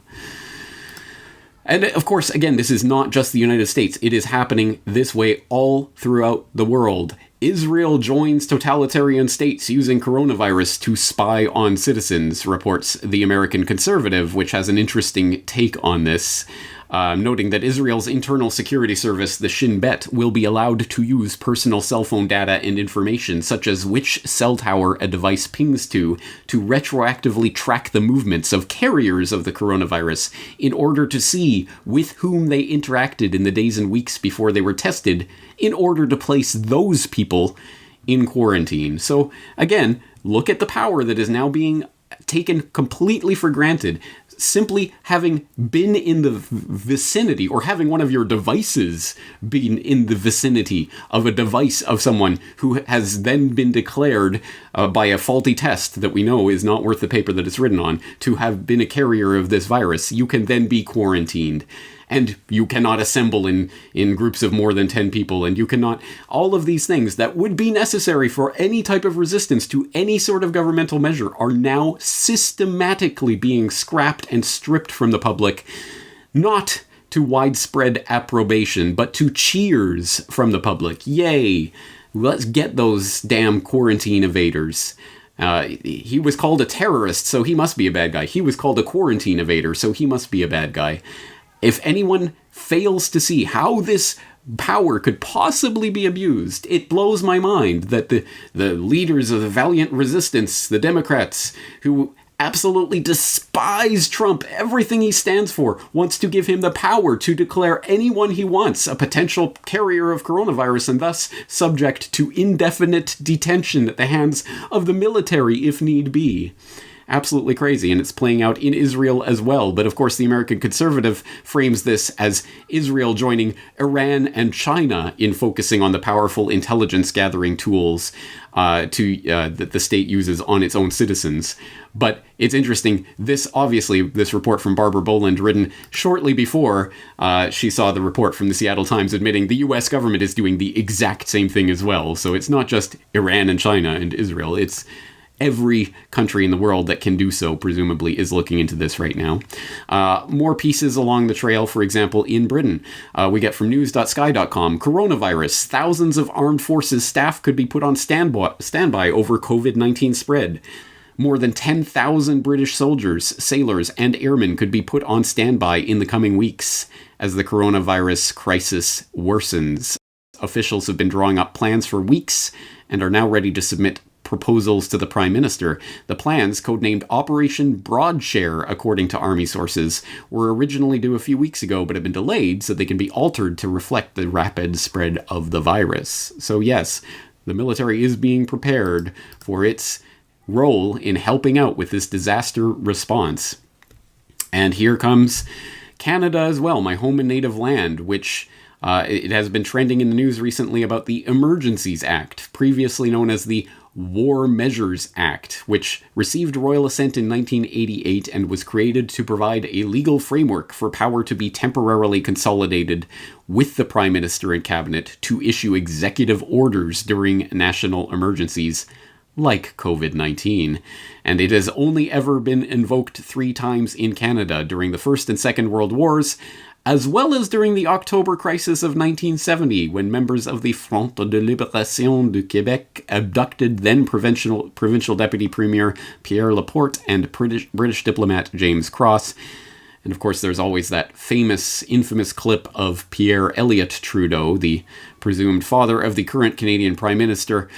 And of course, again, this is not just the United States. It is happening this way all throughout the world. Israel joins totalitarian states using coronavirus to spy on citizens, reports the American Conservative, which has an interesting take on this, noting that Israel's internal security service, the Shin Bet, will be allowed to use personal cell phone data and information, such as which cell tower a device pings to retroactively track the movements of carriers of the coronavirus in order to see with whom they interacted in the days and weeks before they were tested, in order to place those people in quarantine. So, again, look at the power that is now being taken completely for granted. Simply having been in the vicinity, or having one of your devices been in the vicinity of a device of someone who has then been declared by a faulty test that we know is not worth the paper that it's written on, to have been a carrier of this virus, you can then be quarantined. And you cannot assemble in groups of more than 10 people, and you cannot... All of these things that would be necessary for any type of resistance to any sort of governmental measure are now systematically being scrapped and stripped from the public, not to widespread approbation, but to cheers from the public. Yay! Let's get those damn quarantine evaders. He was called a terrorist, so he must be a bad guy. He was called a quarantine evader, so he must be a bad guy. If anyone fails to see how this power could possibly be abused, it blows my mind that the leaders of the valiant resistance, the Democrats, who absolutely despise Trump, everything he stands for, wants to give him the power to declare anyone he wants a potential carrier of coronavirus and thus subject to indefinite detention at the hands of the military if need be. Absolutely crazy, and it's playing out in Israel as well. But of course, the American Conservative frames this as Israel joining Iran and China in focusing on the powerful intelligence gathering tools that the state uses on its own citizens. But it's interesting, this report from Barbara Boland, written shortly before she saw the report from the Seattle Times admitting the US government is doing the exact same thing as well. So it's not just Iran and China and Israel, it's every country in the world that can do so, presumably, is looking into this right now. More pieces along the trail, for example, in Britain. We get from news.sky.com, coronavirus, thousands of armed forces staff could be put on standby over COVID-19 spread. More than 10,000 British soldiers, sailors, and airmen could be put on standby in the coming weeks as the coronavirus crisis worsens. Officials have been drawing up plans for weeks and are now ready to submit proposals to the Prime Minister. The plans, codenamed Operation Broadshare, according to Army sources, were originally due a few weeks ago, but have been delayed so they can be altered to reflect the rapid spread of the virus. So yes, the military is being prepared for its role in helping out with this disaster response. And here comes Canada as well, my home and native land, which it has been trending in the news recently about the Emergencies Act, previously known as the War Measures Act, which received royal assent in 1988 and was created to provide a legal framework for power to be temporarily consolidated with the Prime Minister and Cabinet to issue executive orders during national emergencies like COVID-19. And it has only ever been invoked 3 times in Canada during the First and Second World Wars, as well as during the October crisis of 1970, when members of the Front de Libération du Québec abducted then provincial Deputy Premier Pierre Laporte and British diplomat James Cross. And of course, there's always that infamous clip of Pierre Elliott Trudeau, the presumed father of the current Canadian Prime Minister,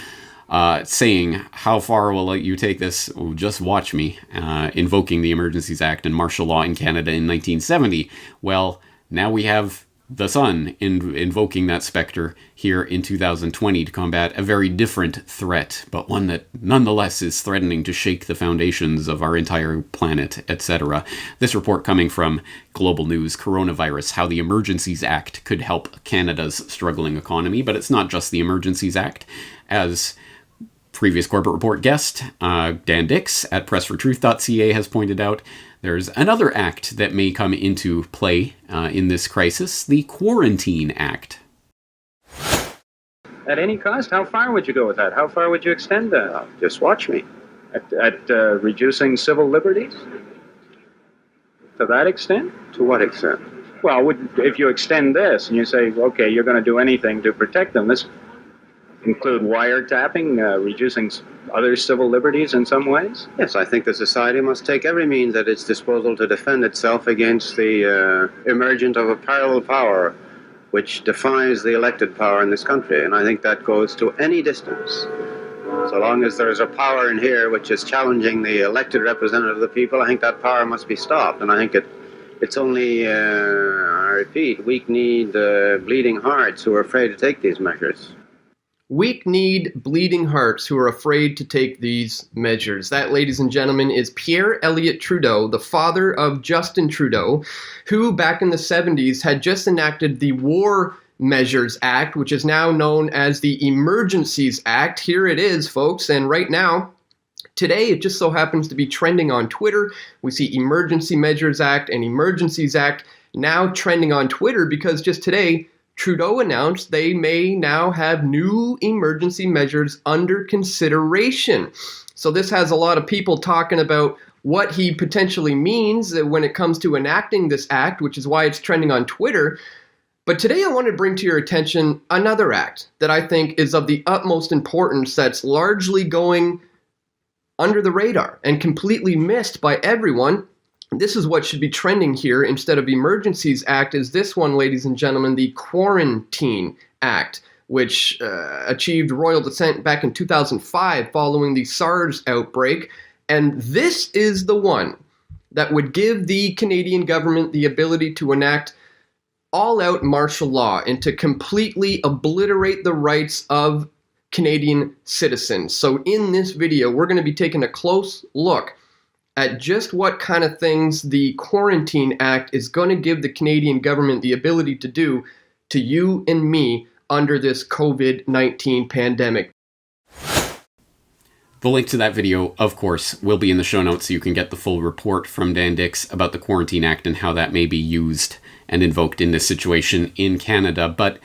saying, "How far will you take this? Oh, just watch me," invoking the Emergencies Act and martial law in Canada in 1970. Well, now we have the Sun invoking that specter here in 2020 to combat a very different threat, but one that nonetheless is threatening to shake the foundations of our entire planet, etc. This report coming from Global News, Coronavirus, how the Emergencies Act could help Canada's struggling economy. But it's not just the Emergencies Act. As previous Corbett Report guest, Dan Dix at pressfortruth.ca has pointed out, there's another act that may come into play in this crisis, the Quarantine Act. At any cost? How far would you go with that? How far would you extend that? Just watch me. At reducing civil liberties? To that extent? To what extent? Well, if you extend this and you say, okay, you're going to do anything to protect them, this include wiretapping, reducing other civil liberties in some ways? Yes, I think the society must take every means at its disposal to defend itself against the emergence of a parallel power which defies the elected power in this country. And I think that goes to any distance. So long as there is a power in here which is challenging the elected representative of the people, I think that power must be stopped. And I think it's only, I repeat, weak-kneed, bleeding hearts who are afraid to take these measures. Weak-kneed, bleeding hearts who are afraid to take these measures. That, ladies and gentlemen, is Pierre Elliott Trudeau, the father of Justin Trudeau, who back in the 70s had just enacted the War Measures Act, which is now known as the Emergencies Act. Here it is, folks, and right now, today, it just so happens to be trending on Twitter. We see Emergency Measures Act and Emergencies Act now trending on Twitter because just today, Trudeau announced they may now have new emergency measures under consideration. So this has a lot of people talking about what he potentially means when it comes to enacting this act, which is why it's trending on Twitter. But today I want to bring to your attention another act that I think is of the utmost importance that's largely going under the radar and completely missed by everyone. This is what should be trending here instead of Emergencies Act is this one, ladies and gentlemen, the Quarantine Act, which achieved royal descent back in 2005 following the SARS outbreak. And this is the one that would give the Canadian government the ability to enact all-out martial law and to completely obliterate the rights of Canadian citizens. So in this video, we're going to be taking a close look at just what kind of things the Quarantine Act is going to give the Canadian government the ability to do to you and me under this COVID-19 pandemic. The link to that video, of course, will be in the show notes so you can get the full report from Dan Dix about the Quarantine Act and how that may be used and invoked in this situation in Canada. But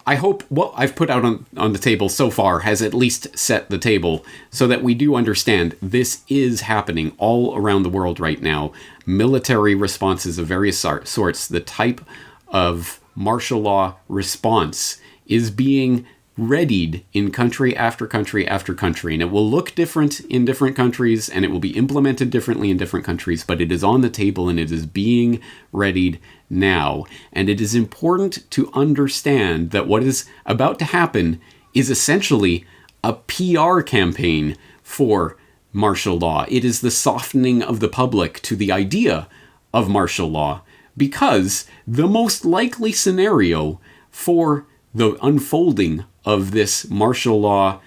I hope what I've put out on the table so far has at least set the table so that we do understand this is happening all around the world right now. Military responses of various sorts, the type of martial law response is being readied in country after country after country. And it will look different in different countries and it will be implemented differently in different countries, but it is on the table and it is being readied now. And it is important to understand that what is about to happen is essentially a PR campaign for martial law. It is the softening of the public to the idea of martial law, because the most likely scenario for the unfolding of this martial law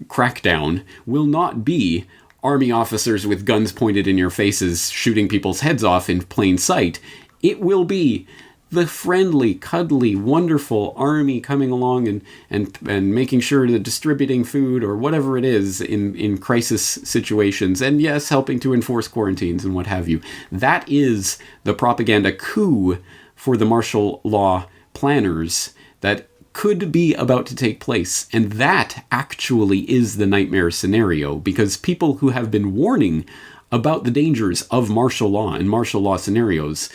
crackdown will not be army officers with guns pointed in your faces shooting people's heads off in plain sight. It will be the friendly, cuddly, wonderful army coming along and making sure that distributing food or whatever it is in crisis situations, and yes, helping to enforce quarantines and what have you. That is the propaganda coup for the martial law planners that could be about to take place. And that actually is the nightmare scenario, because people who have been warning about the dangers of martial law and martial law scenarios,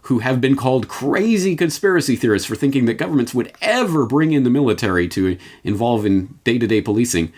who have been called crazy conspiracy theorists for thinking that governments would ever bring in the military to involve in day-to-day policing.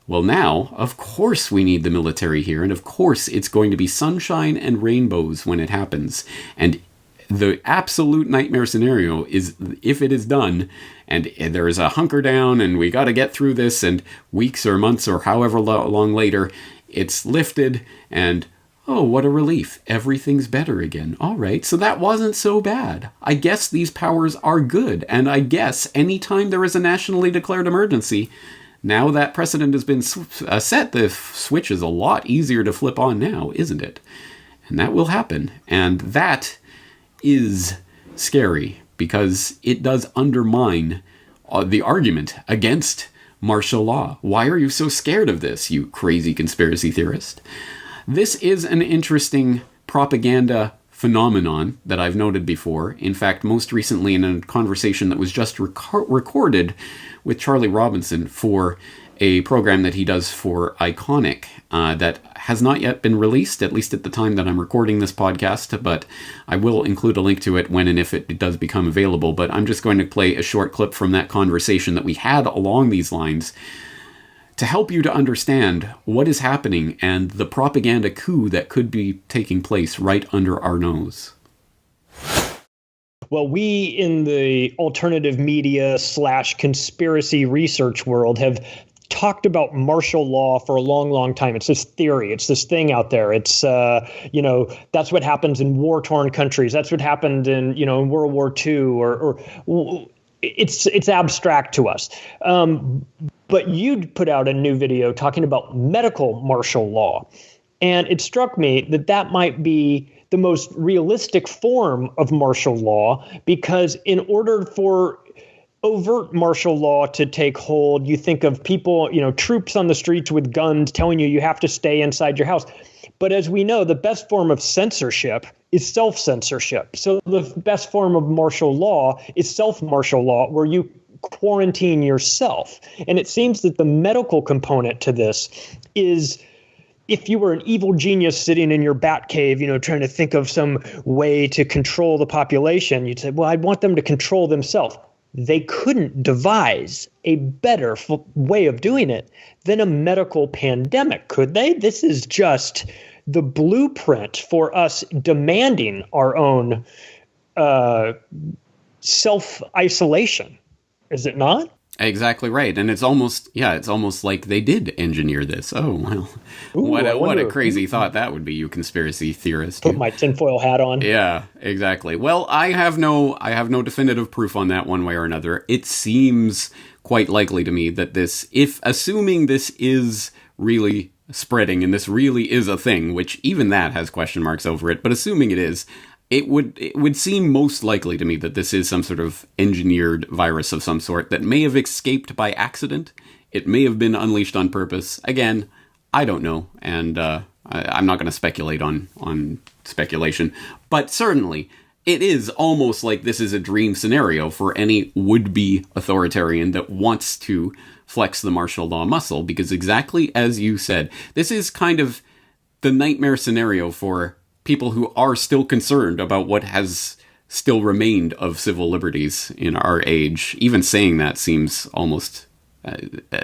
Well, now, of course we need the military here, and of course it's going to be sunshine and rainbows when it happens. And the absolute nightmare scenario is if it is done, and there is a hunker down, and we got to get through this, and weeks or months or however long later, it's lifted, and oh, what a relief. Everything's better again. All right, so that wasn't so bad. I guess these powers are good, and I guess anytime there is a nationally declared emergency, now that precedent has been set, the switch is a lot easier to flip on now, isn't it? And that will happen, and that is scary, because it does undermine the argument against martial law. Why are you so scared of this, you crazy conspiracy theorist? This is an interesting propaganda phenomenon that I've noted before. In fact, most recently in a conversation that was just recorded with Charlie Robinson for a program that he does for Iconic that has not yet been released, at least at the time that I'm recording this podcast, but I will include a link to it when and if it does become available. But I'm just going to play a short clip from that conversation that we had along these lines to help you to understand what is happening and the propaganda coup that could be taking place right under our nose. Well, we in the alternative media / conspiracy research world have talked about martial law for a long, long time. It's this theory. It's this thing out there. It's, that's what happens in war-torn countries. That's what happened in, in World War II or it's abstract to us. But you'd put out a new video talking about medical martial law. And it struck me that that might be the most realistic form of martial law, because in order for overt martial law to take hold, you think of people, troops on the streets with guns telling you have to stay inside your house. But as we know, the best form of censorship is self-censorship. So the best form of martial law is self-martial law, where you quarantine yourself. And it seems that the medical component to this is, if you were an evil genius sitting in your bat cave, trying to think of some way to control the population, you'd say, well, I'd want them to control themselves. They couldn't devise a better way of doing it than a medical pandemic, could they? This is just the blueprint for us demanding our own self-isolation. Is it not? Exactly right. And it's almost like they did engineer this. Oh, well, what a crazy thought that would be, you conspiracy theorist. Put my tinfoil hat on. Yeah, exactly. Well, I have no definitive proof on that one way or another. It seems quite likely to me that assuming this is really spreading and this really is a thing, which even that has question marks over it, but assuming it is, it would seem most likely to me that this is some sort of engineered virus of some sort that may have escaped by accident. It may have been unleashed on purpose. Again, I don't know, and I'm not going to speculate on speculation. But certainly, it is almost like this is a dream scenario for any would-be authoritarian that wants to flex the martial law muscle, because exactly as you said, this is kind of the nightmare scenario for people who are still concerned about what has still remained of civil liberties in our age. Even saying that seems almost,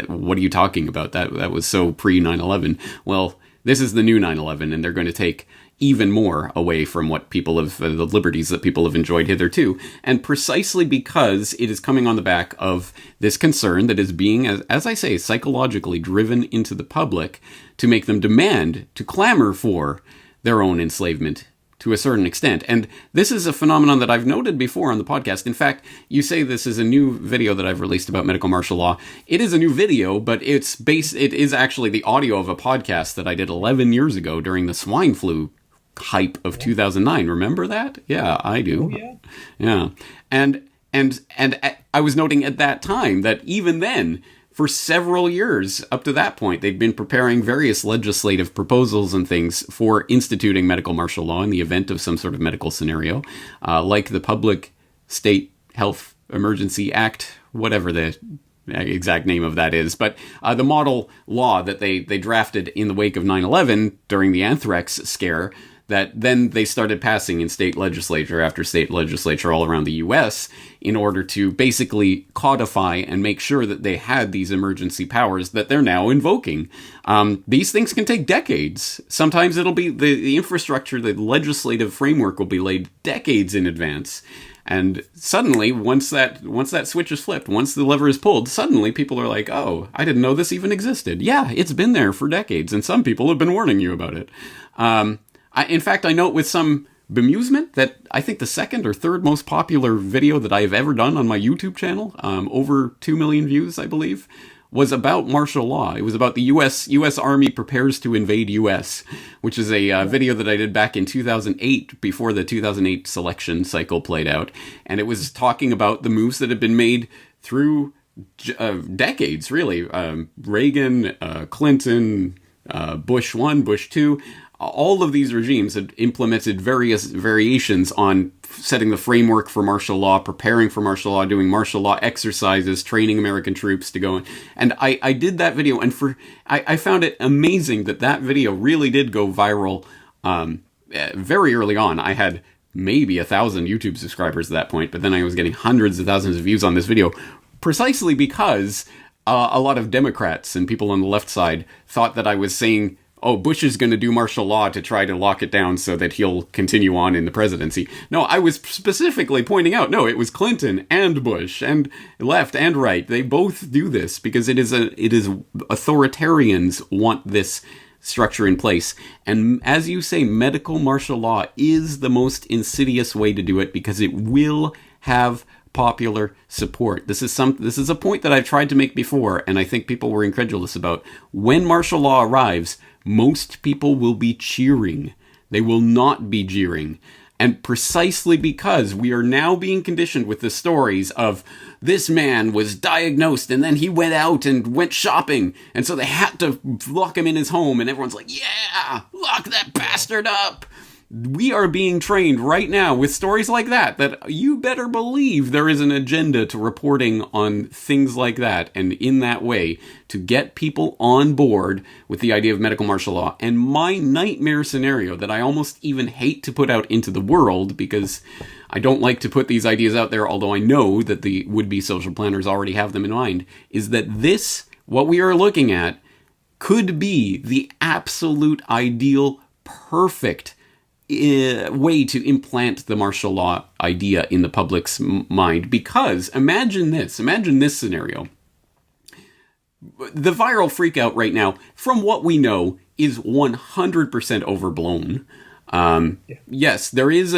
what are you talking about? That was so pre-9/11. Well, this is the new 9/11, and they're going to take even more away from what the liberties that people have enjoyed hitherto. And precisely because it is coming on the back of this concern that is being, as I say, psychologically driven into the public to make them demand, to clamor for their own enslavement, to a certain extent. And this is a phenomenon that I've noted before on the podcast. In fact, you say this is a new video that I've released about medical martial law. It is a new video, but it is actually the audio of a podcast that I did 11 years ago during the swine flu hype of 2009. Remember that? Yeah, I do. Oh, yeah. And I was noting at that time that even then, for several years up to that point, they'd been preparing various legislative proposals and things for instituting medical martial law in the event of some sort of medical scenario, like the Public State Health Emergency Act, whatever the exact name of that is. But the model law that they drafted in the wake of 9/11 during the anthrax scare, that then they started passing in state legislature after state legislature all around the U.S. in order to basically codify and make sure that they had these emergency powers that they're now invoking. These things can take decades. Sometimes it'll be the infrastructure, the legislative framework will be laid decades in advance. And suddenly, once that switch is flipped, once the lever is pulled, suddenly people are like, oh, I didn't know this even existed. Yeah, it's been there for decades, and some people have been warning you about it. In fact, I note with some bemusement that I think the second or third most popular video that I have ever done on my YouTube channel, over 2 million views, I believe, was about martial law. It was about the U.S. Army prepares to invade U.S., which is a video that I did back in 2008, before the 2008 selection cycle played out. And it was talking about the moves that had been made through decades, really. Reagan, Clinton, Bush 1, Bush 2. All of these regimes had implemented various variations on setting the framework for martial law, preparing for martial law, doing martial law exercises, training American troops to go in. And I did that video, and I found it amazing that video really did go viral very early on. I had maybe 1,000 YouTube subscribers at that point, but then I was getting hundreds of thousands of views on this video, precisely because a lot of Democrats and people on the left side thought that I was saying, oh, Bush is going to do martial law to try to lock it down so that he'll continue on in the presidency. No, I was specifically pointing out, no, it was Clinton and Bush and left and right. They both do this because it is authoritarians want this structure in place. And as you say, medical martial law is the most insidious way to do it because it will have popular support. This is a point that I've tried to make before, and I think people were incredulous about. When martial law arrives, most people will be cheering. They will not be jeering. And precisely because we are now being conditioned with the stories of this man was diagnosed and then he went out and went shopping. And so they had to lock him in his home. And everyone's like, yeah, lock that bastard up. We are being trained right now with stories like that you better believe there is an agenda to reporting on things like that, and in that way to get people on board with the idea of medical martial law. And my nightmare scenario that I almost even hate to put out into the world, because I don't like to put these ideas out there, although I know that the would-be social planners already have them in mind, is that what we are looking at, could be the absolute ideal, perfect way to implant the martial law idea in the public's mind. Because imagine this scenario. The viral freakout right now, from what we know, is 100% overblown. Yes, there is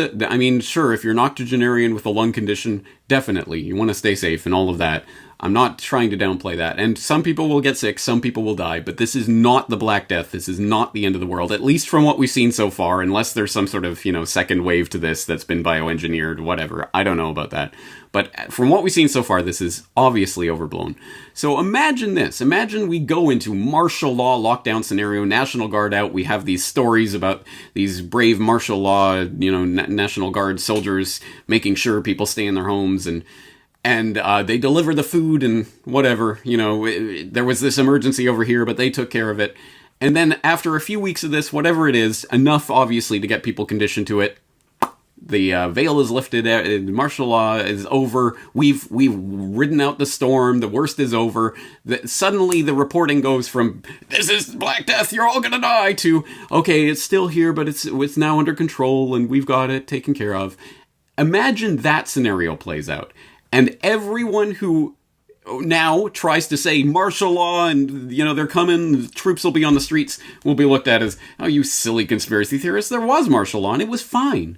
sure, if you're an octogenarian with a lung condition, definitely, you want to stay safe and all of that. I'm not trying to downplay that. And some people will get sick, some people will die, but this is not the Black Death. This is not the end of the world, at least from what we've seen so far, unless there's some sort of, second wave to this that's been bioengineered, whatever. I don't know about that. But from what we've seen so far, this is obviously overblown. So imagine this. Imagine we go into martial law lockdown scenario, National Guard out. We have these stories about these brave martial law, National Guard soldiers making sure people stay in their homes, and they deliver the food and whatever, there was this emergency over here, but they took care of it. And then after a few weeks of this, whatever it is, enough obviously to get people conditioned to it, the veil is lifted, martial law is over, we've ridden out the storm, the worst is over. Suddenly the reporting goes from, this is Black Death, you're all gonna die, to, okay, it's still here, but it's now under control and we've got it taken care of. Imagine that scenario plays out. And everyone who now tries to say martial law and, they're coming, troops will be on the streets, will be looked at as, oh, you silly conspiracy theorists, there was martial law and it was fine.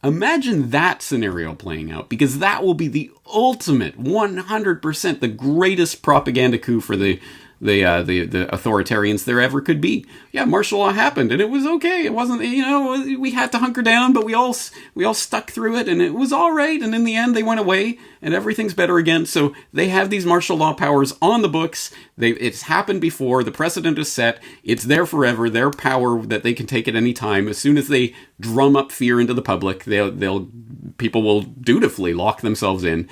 Imagine that scenario playing out, because that will be the ultimate, 100%, the greatest propaganda coup for the authoritarians there ever could be. Yeah, martial law happened and it was okay. It wasn't, we had to hunker down, but we all stuck through it and it was all right. And in the end, they went away and everything's better again. So they have these martial law powers on the books. It's happened before. The precedent is set. It's there forever. Their power that they can take at any time. As soon as they drum up fear into the public, people will dutifully lock themselves in.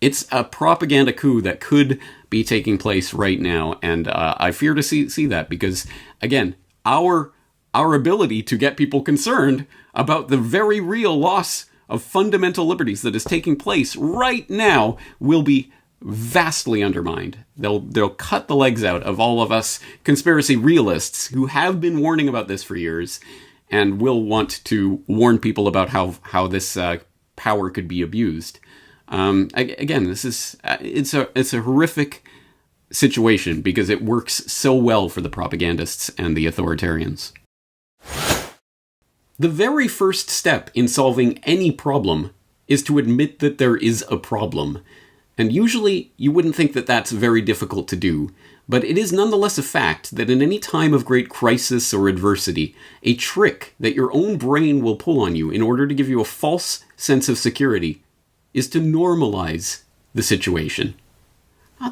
It's a propaganda coup that could be taking place right now, and I fear to see that, because, again, our ability to get people concerned about the very real loss of fundamental liberties that is taking place right now will be vastly undermined. They'll cut the legs out of all of us conspiracy realists who have been warning about this for years, and will want to warn people about how this power could be abused. Again, it's a horrific situation because it works so well for the propagandists and the authoritarians. The very first step in solving any problem is to admit that there is a problem. And usually you wouldn't think that that's very difficult to do, but it is nonetheless a fact that in any time of great crisis or adversity, a trick that your own brain will pull on you in order to give you a false sense of security is to normalize the situation.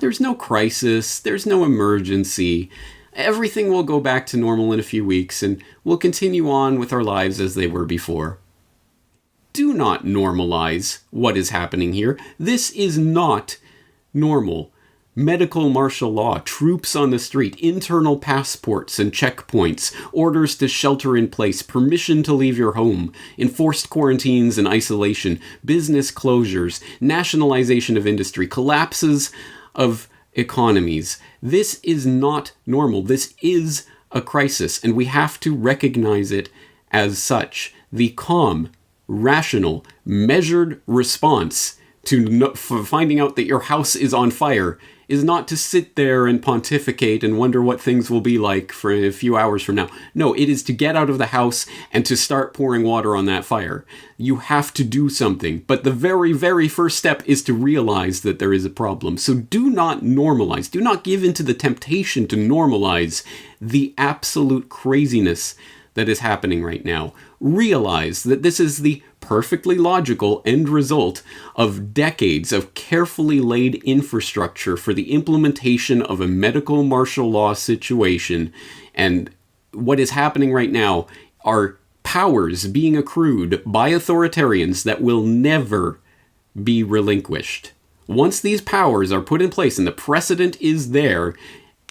There's no crisis, there's no emergency, everything will go back to normal in a few weeks and we'll continue on with our lives as they were before. Do not normalize what is happening here. This is not normal. Medical martial law, troops on the street, internal passports and checkpoints, orders to shelter in place, permission to leave your home, enforced quarantines and isolation, business closures, nationalization of industry, collapses of economies. This is not normal. This is a crisis, and we have to recognize it as such. The calm, rational, measured response to finding out that your house is on fire is not to sit there and pontificate and wonder what things will be like for a few hours from now. No, it is to get out of the house and to start pouring water on that fire. You have to do something, but the very, very first step is to realize that there is a problem. So do not normalize, do not give in to the temptation to normalize the absolute craziness that is happening right now. Realize that this is the perfectly logical end result of decades of carefully laid infrastructure for the implementation of a medical martial law situation. And what is happening right now are powers being accrued by authoritarians that will never be relinquished. Once these powers are put in place and the precedent is there,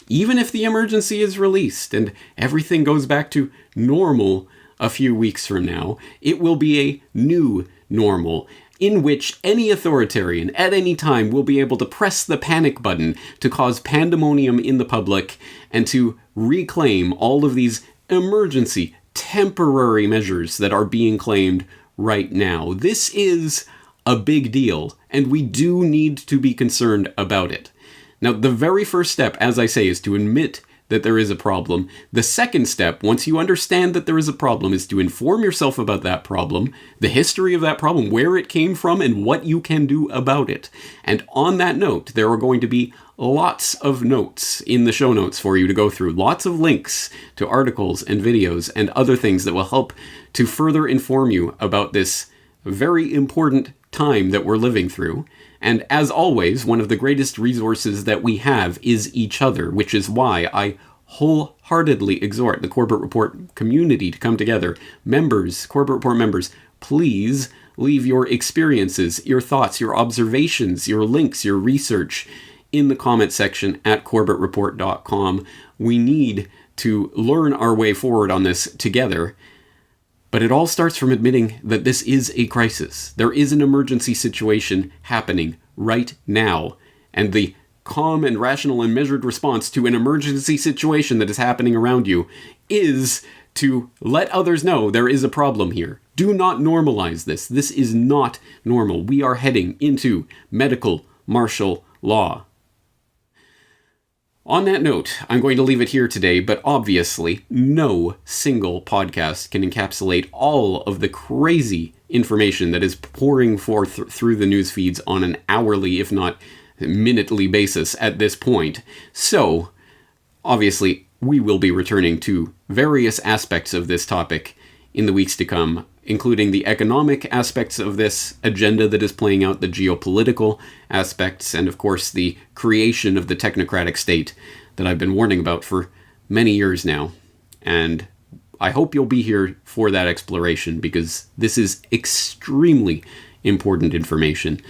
even if the emergency is released and everything goes back to normal a few weeks from now, it will be a new normal in which any authoritarian at any time will be able to press the panic button to cause pandemonium in the public and to reclaim all of these emergency, temporary measures that are being claimed right now. This is a big deal, and we do need to be concerned about it. Now, the very first step, as I say, is to admit that there is a problem. The second step, once you understand that there is a problem, is to inform yourself about that problem, the history of that problem, where it came from, and what you can do about it. And on that note, there are going to be lots of notes in the show notes for you to go through, lots of links to articles and videos and other things that will help to further inform you about this very important time that we're living through. And as always, one of the greatest resources that we have is each other, which is why I wholeheartedly exhort the Corbett Report community to come together. Members, Corbett Report members, please leave your experiences, your thoughts, your observations, your links, your research in the comment section at corbettreport.com. We need to learn our way forward on this together. But it all starts from admitting that this is a crisis. There is an emergency situation happening right now. And the calm and rational and measured response to an emergency situation that is happening around you is to let others know there is a problem here. Do not normalize this. This is not normal. We are heading into medical martial law. On that note, I'm going to leave it here today, but obviously, no single podcast can encapsulate all of the crazy information that is pouring forth through the news feeds on an hourly, if not minutely basis at this point. So, obviously, we will be returning to various aspects of this topic in the weeks to come, including the economic aspects of this agenda that is playing out, the geopolitical aspects, and of course the creation of the technocratic state that I've been warning about for many years now. And I hope you'll be here for that exploration, because this is extremely important information.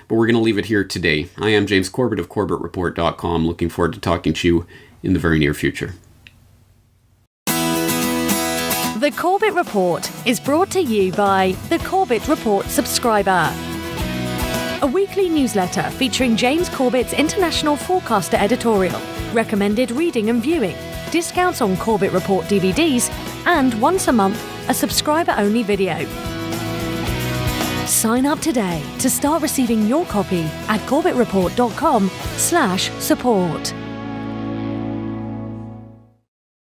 But we're going to leave it here today. I am James Corbett of corbettreport.com. Looking forward to talking to you in the very near future. The Corbett Report is brought to you by the Corbett Report subscriber, a weekly newsletter featuring James Corbett's International Forecaster editorial, recommended reading and viewing, discounts on Corbett Report DVDs, and once a month, a subscriber-only video. Sign up today to start receiving your copy at corbettreport.com/support.